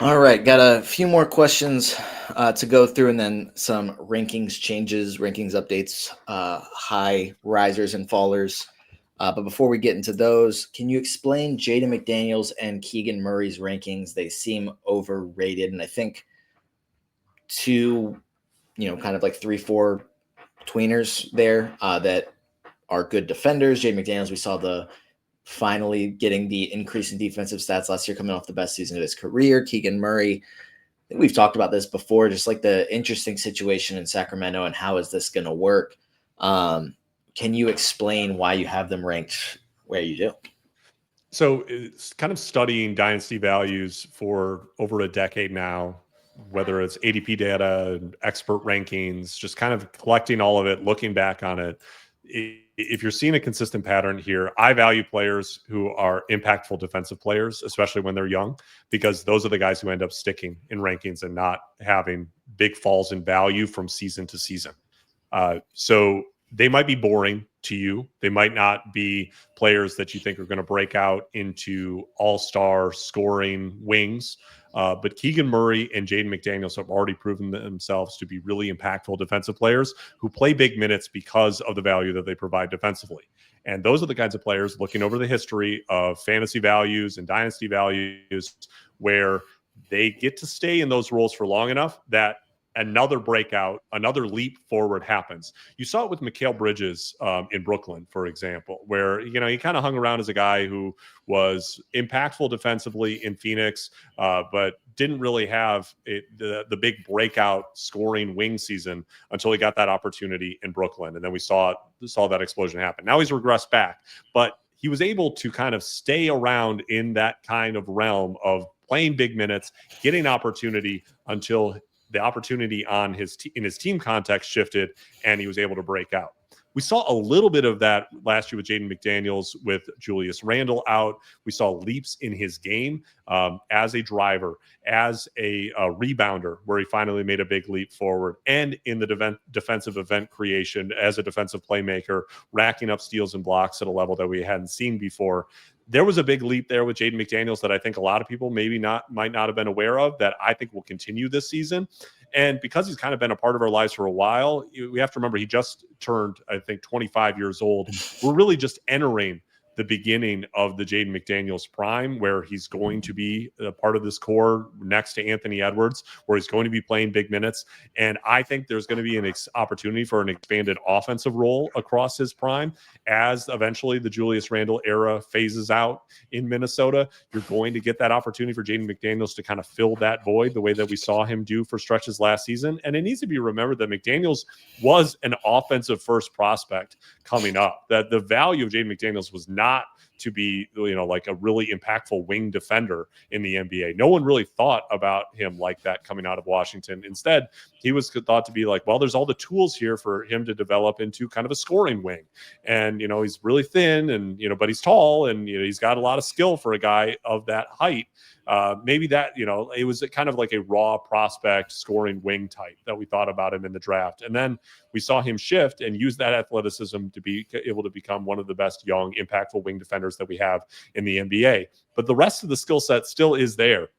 All right, got a few more questions to go through, and then some rankings changes, rankings updates, high risers and fallers. But before we get into those, can you explain Jaden McDaniels and Keegan Murray's rankings? They seem overrated, and I think two, kind of like 3-4 tweeners there that are good defenders. Jaden McDaniels, we saw finally getting the increase in defensive stats last year, coming off the best season of his career. Keegan Murray, I think we've talked about this before, just like the interesting situation in Sacramento and how is this going to work. Can you explain why you have them ranked where you do? So it's kind of studying dynasty values for over a decade now, whether it's ADP data, expert rankings, just kind of collecting all of it, looking back on it. If you're seeing a consistent pattern here, I value players who are impactful defensive players, especially when they're young, because those are the guys who end up sticking in rankings and not having big falls in value from season to season. So they might be boring to you. They might not be players that you think are going to break out into all-star scoring wings. But Keegan Murray and Jaden McDaniels have already proven themselves to be really impactful defensive players who play big minutes because of the value that they provide defensively. And those are the kinds of players, looking over the history of fantasy values and dynasty values, where they get to stay in those roles for long enough that another breakout, another leap forward happens. You saw it with Mikal Bridges in Brooklyn, for example, where, he kind of hung around as a guy who was impactful defensively in Phoenix, but didn't really have the big breakout scoring wing season until he got that opportunity in Brooklyn. And then we saw that explosion happen. Now he's regressed back, but he was able to kind of stay around in that kind of realm of playing big minutes, getting opportunity until the opportunity in his team context shifted, and he was able to break out. We saw a little bit of that last year with Jaden McDaniels with Julius Randle out. We saw leaps in his game as a driver, as a rebounder, where he finally made a big leap forward, and in the defensive event creation as a defensive playmaker, racking up steals and blocks at a level that we hadn't seen before. There was a big leap there with Jaden McDaniels that I think a lot of people might not have been aware of, that I think will continue this season. And because he's kind of been a part of our lives for a while, we have to remember he just turned, I think, 25 years old. We're really just entering the beginning of the Jaden McDaniels prime, where he's going to be a part of this core next to Anthony Edwards, where he's going to be playing big minutes. And I think there's going to be an opportunity for an expanded offensive role across his prime as eventually the Julius Randle era phases out in Minnesota. You're going to get that opportunity for Jaden McDaniels to kind of fill that void the way that we saw him do for stretches last season. And it needs to be remembered that McDaniels was an offensive first prospect coming up, that the value of Jaden McDaniels was not to be, like a really impactful wing defender in the NBA. No one really thought about him like that coming out of Washington. Instead, he was thought to be like, well, there's all the tools here for him to develop into kind of a scoring wing. And, he's really thin and, but he's tall and, he's got a lot of skill for a guy of that height. Maybe that, it was kind of like a raw prospect scoring wing type that we thought about him in the draft. And then we saw him shift and use that athleticism to be able to become one of the best young, impactful wing defenders that we have in the NBA. But the rest of the skill set still is there.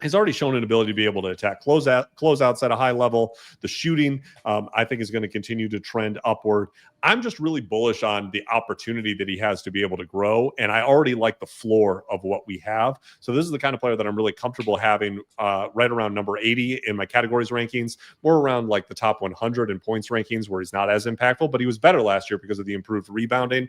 He's already shown an ability to be able to attack closeouts at a high level. The shooting, I think, is going to continue to trend upward. I'm just really bullish on the opportunity that he has to be able to grow, and I already like the floor of what we have. So this is the kind of player that I'm really comfortable having right around number 80 in my categories rankings, more around like the top 100 in points rankings, where he's not as impactful, but he was better last year because of the improved rebounding.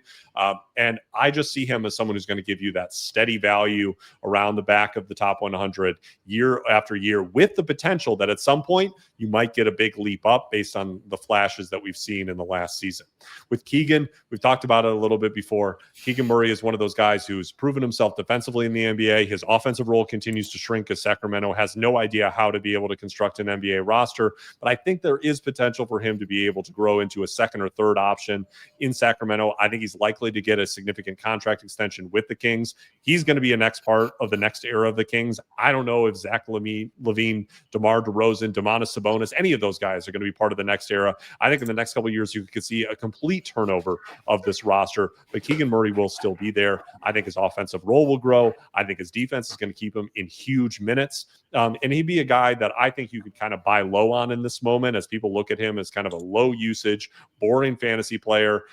And I just see him as someone who's going to give you that steady value around the back of the top 100. year after year, with the potential that at some point you might get a big leap up based on the flashes that we've seen in the last season. With Keegan, we've talked about it a little bit before. Keegan Murray is one of those guys who's proven himself defensively in the NBA. His offensive role continues to shrink as Sacramento has no idea how to be able to construct an NBA roster. But I think there is potential for him to be able to grow into a second or third option in Sacramento. I think he's likely to get a significant contract extension with the Kings. He's going to be a next part of the next era of the Kings. I don't know if Zach LaVine, DeMar DeRozan, Domantas Sabonis, any of those guys are going to be part of the next era. I think in the next couple of years, you could see a complete turnover of this roster, but Keegan Murray will still be there. I think his offensive role will grow. I think his defense is going to keep him in huge minutes. And he'd be a guy that I think you could kind of buy low on in this moment as people look at him as kind of a low usage, boring fantasy player.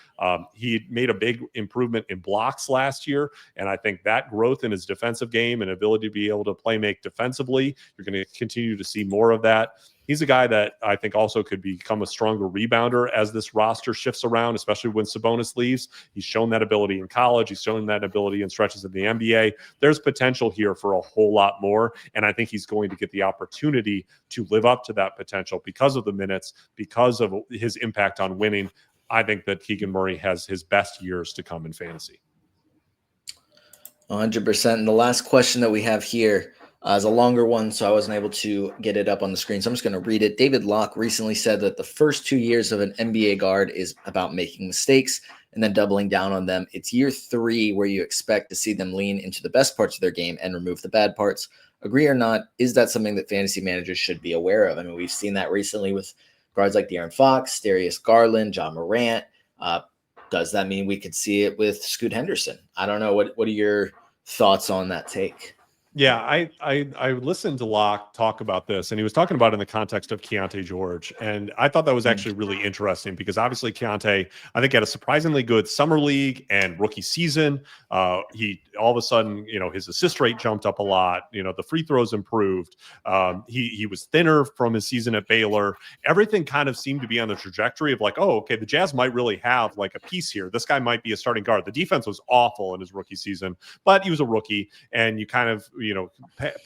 He made a big improvement in blocks last year. And I think that growth in his defensive game and ability to be able to play make defensively, you're going to continue to see more of that. He's a guy that I think also could become a stronger rebounder as this roster shifts around, especially when Sabonis leaves. He's shown that ability in college. He's shown that ability in stretches of the NBA. There's potential here for a whole lot more, and I think he's going to get the opportunity to live up to that potential because of the minutes, because of his impact on winning. I think that Keegan Murray has his best years to come in fantasy. 100%. And the last question that we have here is a longer one, so I wasn't able to get it up on the screen. So I'm just going to read it. David Locke recently said that the first 2 years of an NBA guard is about making mistakes and then doubling down on them. It's year 3 where you expect to see them lean into the best parts of their game and remove the bad parts. Agree or not, is that something that fantasy managers should be aware of? I mean, we've seen that recently with guards like De'Aaron Fox, Darius Garland, John Morant. Does that mean we could see it with Scoot Henderson? I don't know. What are your thoughts on that take? Yeah, I listened to Locke talk about this, and he was talking about it in the context of Keontae George. And I thought that was actually really interesting because obviously Keontae, I think, had a surprisingly good summer league and rookie season. He all of a sudden, his assist rate jumped up a lot. The free throws improved. He was thinner from his season at Baylor. Everything kind of seemed to be on the trajectory of like, oh, okay, the Jazz might really have like a piece here. This guy might be a starting guard. The defense was awful in his rookie season, but he was a rookie, and you kind of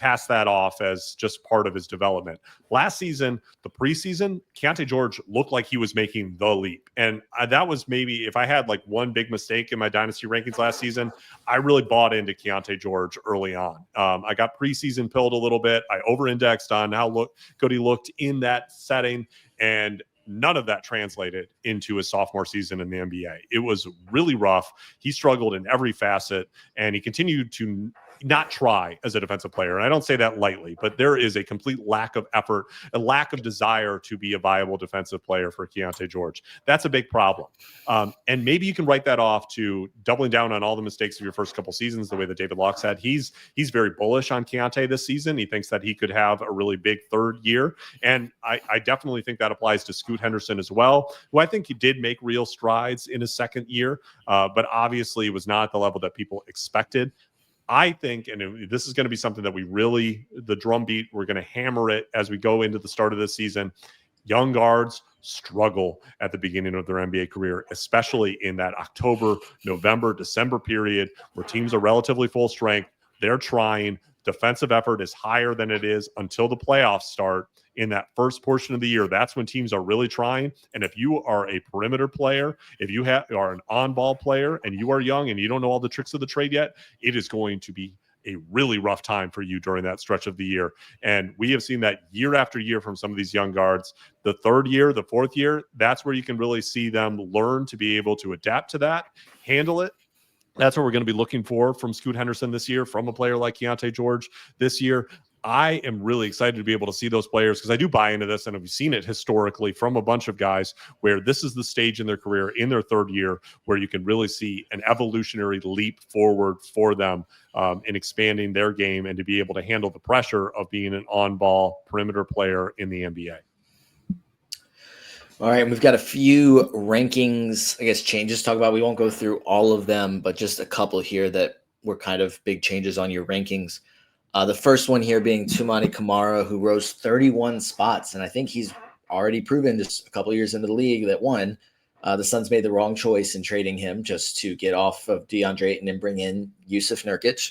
pass that off as just part of his development. Last season, the preseason, Keontae George looked like he was making the leap. And that was maybe, if I had like one big mistake in my Dynasty rankings last season, I really bought into Keontae George early on. I got preseason pilled a little bit. I over-indexed on how good he looked in that setting, and none of that translated into his sophomore season in the NBA. It was really rough. He struggled in every facet, and he continued to not try as a defensive player. And I don't say that lightly, but there is a complete lack of effort, a lack of desire to be a viable defensive player for Keontae George. That's a big problem. And maybe you can write that off to doubling down on all the mistakes of your first couple seasons, the way that David Locke said. He's very bullish on Keontae this season. He thinks that he could have a really big third year. And I definitely think that applies to Scoot Henderson as well, who I think he did make real strides in his second year, but obviously was not at the level that people expected. I think, and this is going to be something that the drumbeat, we're going to hammer it as we go into the start of this season. Young guards struggle at the beginning of their NBA career, especially in that October, November, December period where teams are relatively full strength. They're trying. Defensive effort is higher than it is until the playoffs start. In that first portion of the year, that's when teams are really trying. And if you are a perimeter player, if you are an on-ball player and you are young and you don't know all the tricks of the trade yet, it is going to be a really rough time for you during that stretch of the year. And we have seen that year after year from some of these young guards. The third year, the fourth year, that's where you can really see them learn to be able to adapt to that, handle it. That's what we're going to be looking for from Scoot Henderson this year, from a player like Keontae George this year. I am really excited to be able to see those players because I do buy into this, and we've seen it historically from a bunch of guys where this is the stage in their career, in their third year, where you can really see an evolutionary leap forward for them in expanding their game and to be able to handle the pressure of being an on-ball perimeter player in the NBA. All right, we've got a few rankings, changes to talk about. We won't go through all of them, but just a couple here that were kind of big changes on your rankings. The first one here being Toumani Camara, who rose 31 spots, and I think he's already proven just a couple years into the league that the Suns made the wrong choice in trading him just to get off of DeAndre Ayton and bring in Yusuf Nurkic.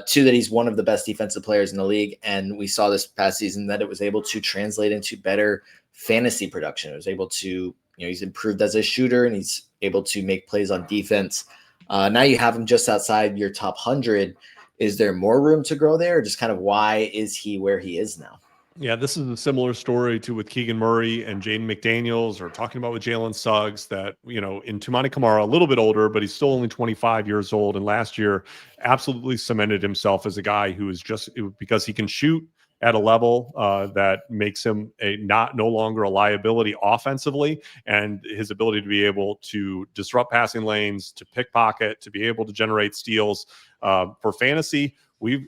Two, that he's one of the best defensive players in the league. And we saw this past season that it was able to translate into better fantasy production. It was able to, he's improved as a shooter and he's able to make plays on defense. Now you have him just outside your top 100. Is there more room to grow there? Or just kind of why is he where he is now? Yeah, this is a similar story to with Keegan Murray and Jaden McDaniels, or talking about with Jalen Suggs, that, in Toumani Camara, a little bit older, but he's still only 25 years old. And last year absolutely cemented himself as a guy who is just, because he can shoot at a level that makes him no longer a liability offensively, and his ability to be able to disrupt passing lanes, to pickpocket, to be able to generate steals for fantasy.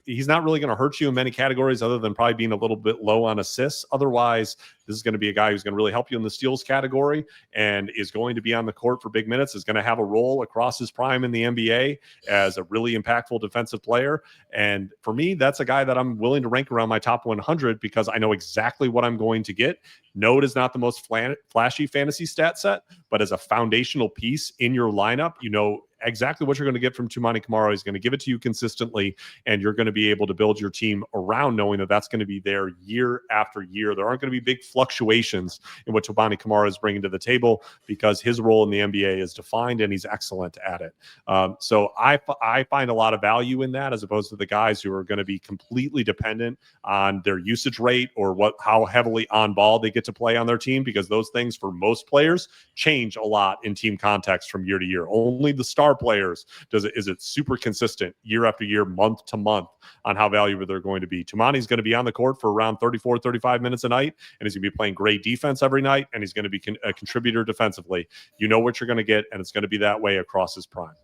He's not really going to hurt you in many categories other than probably being a little bit low on assists. Otherwise, this is going to be a guy who's going to really help you in the steals category and is going to be on the court for big minutes, is going to have a role across his prime in the NBA as a really impactful defensive player. And for me, that's a guy that I'm willing to rank around my top 100 because I know exactly what I'm going to get. No, it is not the most flashy fantasy stat set, but as a foundational piece in your lineup, exactly what you're going to get from Toumani Camara. He's going to give it to you consistently, and you're going to be able to build your team around knowing that that's going to be there year after year. There aren't going to be big fluctuations in what Toumani Camara is bringing to the table because his role in the NBA is defined and he's excellent at it. So I find a lot of value in that, as opposed to the guys who are going to be completely dependent on their usage rate or how heavily on ball they get to play on their team, because those things for most players change a lot in team context from year to year. Only the star players is it super consistent year after year, month to month, on how valuable they're going to be. Toumani's going to be on the court for around 34, 35 minutes a night, and he's going to be playing great defense every night, and he's going to be a contributor defensively. You know what you're going to get, and it's going to be that way across his prime.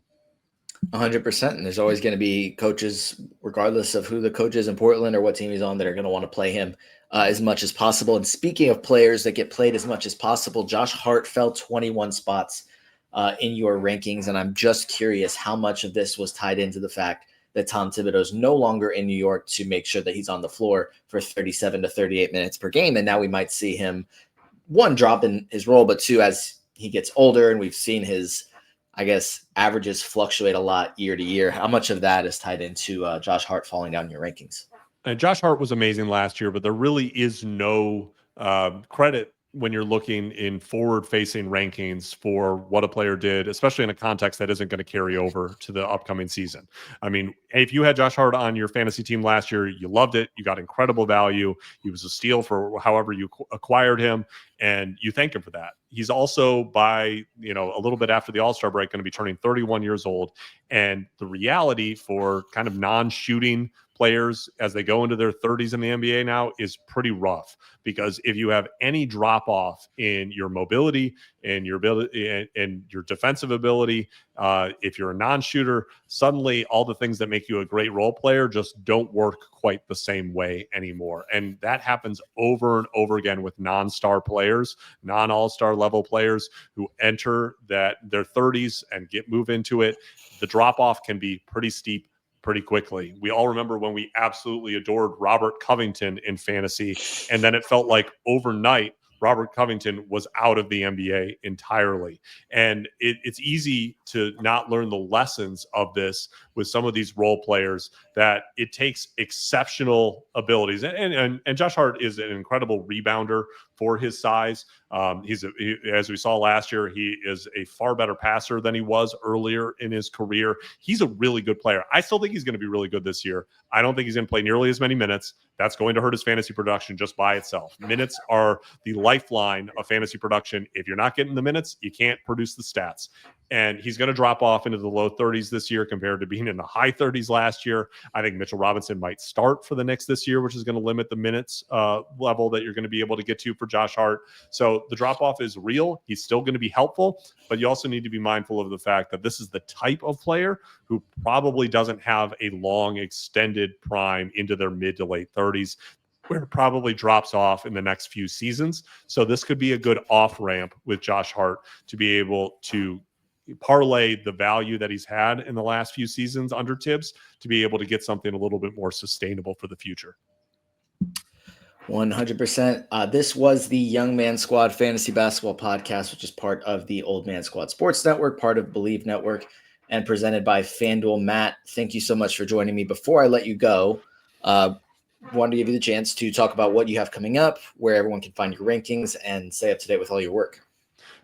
100%. And there's always going to be coaches, regardless of who the coach is in Portland or what team he's on, that are going to want to play him as much as possible. And speaking of players that get played as much as possible, Josh Hart fell 21 spots in your rankings. And I'm just curious how much of this was tied into the fact that Tom Thibodeau is no longer in New York to make sure that he's on the floor for 37 to 38 minutes per game. And now we might see him, one, drop in his role, but two, as he gets older and we've seen his, averages fluctuate a lot year to year. How much of that is tied into Josh Hart falling down in your rankings? And Josh Hart was amazing last year, but there really is no credit when you're looking in forward-facing rankings for what a player did, especially in a context that isn't going to carry over to the upcoming season. I mean, if you had Josh Hart on your fantasy team last year, you loved it. You got incredible value. He was a steal for however you acquired him, and you thank him for that. He's also, by a little bit after the All-Star break, going to be turning 31 years old. And the reality for kind of non-shooting players as they go into their 30s in the NBA now is pretty rough, because if you have any drop off in your mobility and your ability and your defensive ability, if you're a non-shooter, suddenly all the things that make you a great role player just don't work quite the same way anymore. And that happens over and over again with non-star players, non-all-star level players who enter their 30s and move into it. The drop off can be pretty steep pretty quickly. We all remember when we absolutely adored Robert Covington in fantasy, and then it felt like overnight Robert Covington was out of the NBA entirely. And it's easy to not learn the lessons of this with some of these role players, that it takes exceptional abilities. And Josh Hart is an incredible rebounder for his size. As we saw last year, he is a far better passer than he was earlier in his career. He's a really good player. I still think he's going to be really good this year. I don't think he's going to play nearly as many minutes. That's going to hurt his fantasy production just by itself. Minutes are the lifeline of fantasy production. If you're not getting the minutes, you can't produce the stats. And he's going to drop off into the low 30s this year compared to being in the high 30s last year. I think Mitchell Robinson might start for the Knicks this year, which is going to limit the minutes level that you're going to be able to get to for Josh Hart. So the drop off is real. He's still going to be helpful, but you also need to be mindful of the fact that this is the type of player who probably doesn't have a long extended prime into their mid to late 30s, where it probably drops off in the next few seasons. So this could be a good off ramp with Josh Hart to be able to parlay the value that he's had in the last few seasons under Tibbs to be able to get something a little bit more sustainable for the future. 100%. This was the Young Man Squad Fantasy Basketball Podcast, which is part of the Old Man Squad Sports Network, part of Believe Network. and presented by FanDuel. Matt, thank you so much for joining me. Before I let you go, wanted to give you the chance to talk about what you have coming up, where everyone can find your rankings, and stay up to date with all your work.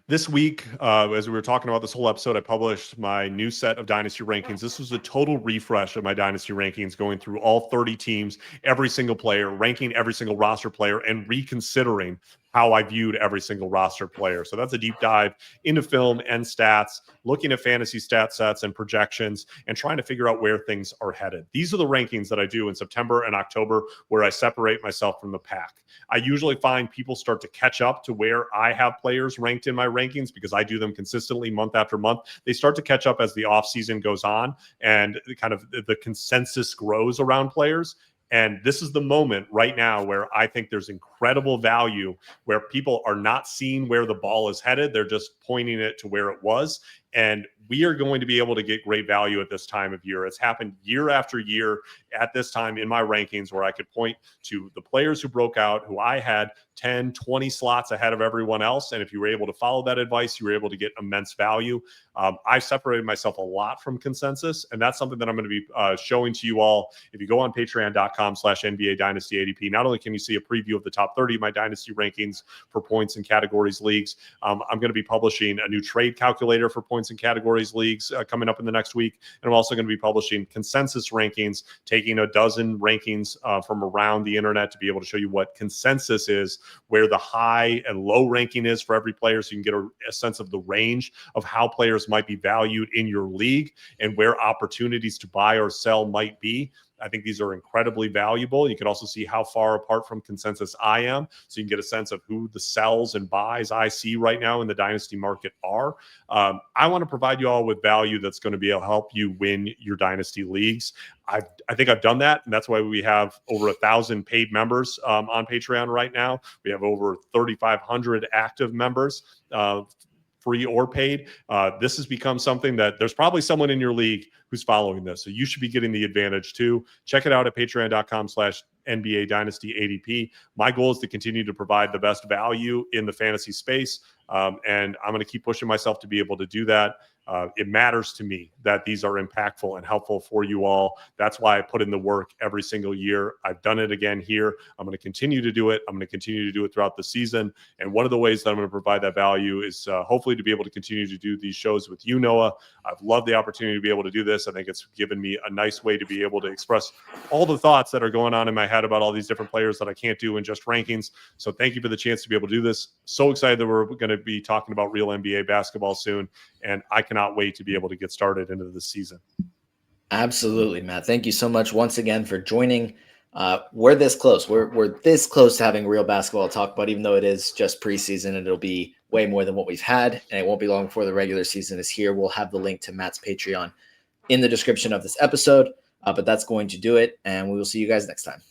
This week, as we were talking about this whole episode, I published my new set of Dynasty rankings. This was a total refresh of my Dynasty rankings, going through all 30 teams, every single player, ranking every single roster player, and reconsidering how I viewed every single roster player. So that's a deep dive into film and stats, looking at fantasy stat sets and projections, and trying to figure out where things are headed. These are the rankings that I do in September and October, where I separate myself from the pack. I usually find people start to catch up to where I have players ranked in my rankings because I do them consistently month after month. They start to catch up as the offseason goes on and kind of the consensus grows around players. And this is the moment right now where I think there's incredible value, where people are not seeing where the ball is headed. They're just pointing it to where it was. And we are going to be able to get great value at this time of year. It's happened year after year at this time in my rankings, where I could point to the players who broke out, who I had 10, 20 slots ahead of everyone else. And if you were able to follow that advice, you were able to get immense value. I've separated myself a lot from consensus, and that's something that I'm going to be showing to you all. If you go on patreon.com/NBA Dynasty ADP, not only can you see a preview of the top 30 of my Dynasty rankings for points and categories leagues, I'm going to be publishing a new trade calculator for points and categories leagues coming up in the next week. And I'm also going to be publishing consensus rankings, taking a dozen rankings from around the internet to be able to show you what consensus is, where the high and low ranking is for every player, so you can get a sense of the range of how players might be valued in your league and where opportunities to buy or sell might be. I think these are incredibly valuable. You can also see how far apart from consensus I am, so you can get a sense of who the sells and buys I see right now in the Dynasty market are. I want to provide you all with value that's going to be able to help you win your Dynasty leagues. I think I've done that, and that's why we have over 1,000 paid members on Patreon right now. We have over 3,500 active members, free or paid. This has become something that there's probably someone in your league who's following this. So you should be getting the advantage too. Check it out at patreon.com/NBA Dynasty ADP. My goal is to continue to provide the best value in the fantasy space. And I'm going to keep pushing myself to be able to do that. It matters to me that these are impactful and helpful for you all. That's why I put in the work every single year. I've done it again here. I'm going to continue to do it. I'm going to continue to do it throughout the season. And one of the ways that I'm going to provide that value is hopefully to be able to continue to do these shows with you, Noah. I've loved the opportunity to be able to do this. I think it's given me a nice way to be able to express all the thoughts that are going on in my head about all these different players that I can't do in just rankings. So thank you for the chance to be able to do this. So excited that we're going to be talking about real NBA basketball soon. And I cannot wait to be able to get started into this season. Absolutely, Matt. Thank you so much once again for joining. We're this close. We're this close to having real basketball to talk about, even though it is just preseason, and it'll be way more than what we've had, and it won't be long before the regular season is here. We'll have the link to Matt's Patreon in the description of this episode, but that's going to do it, and we will see you guys next time.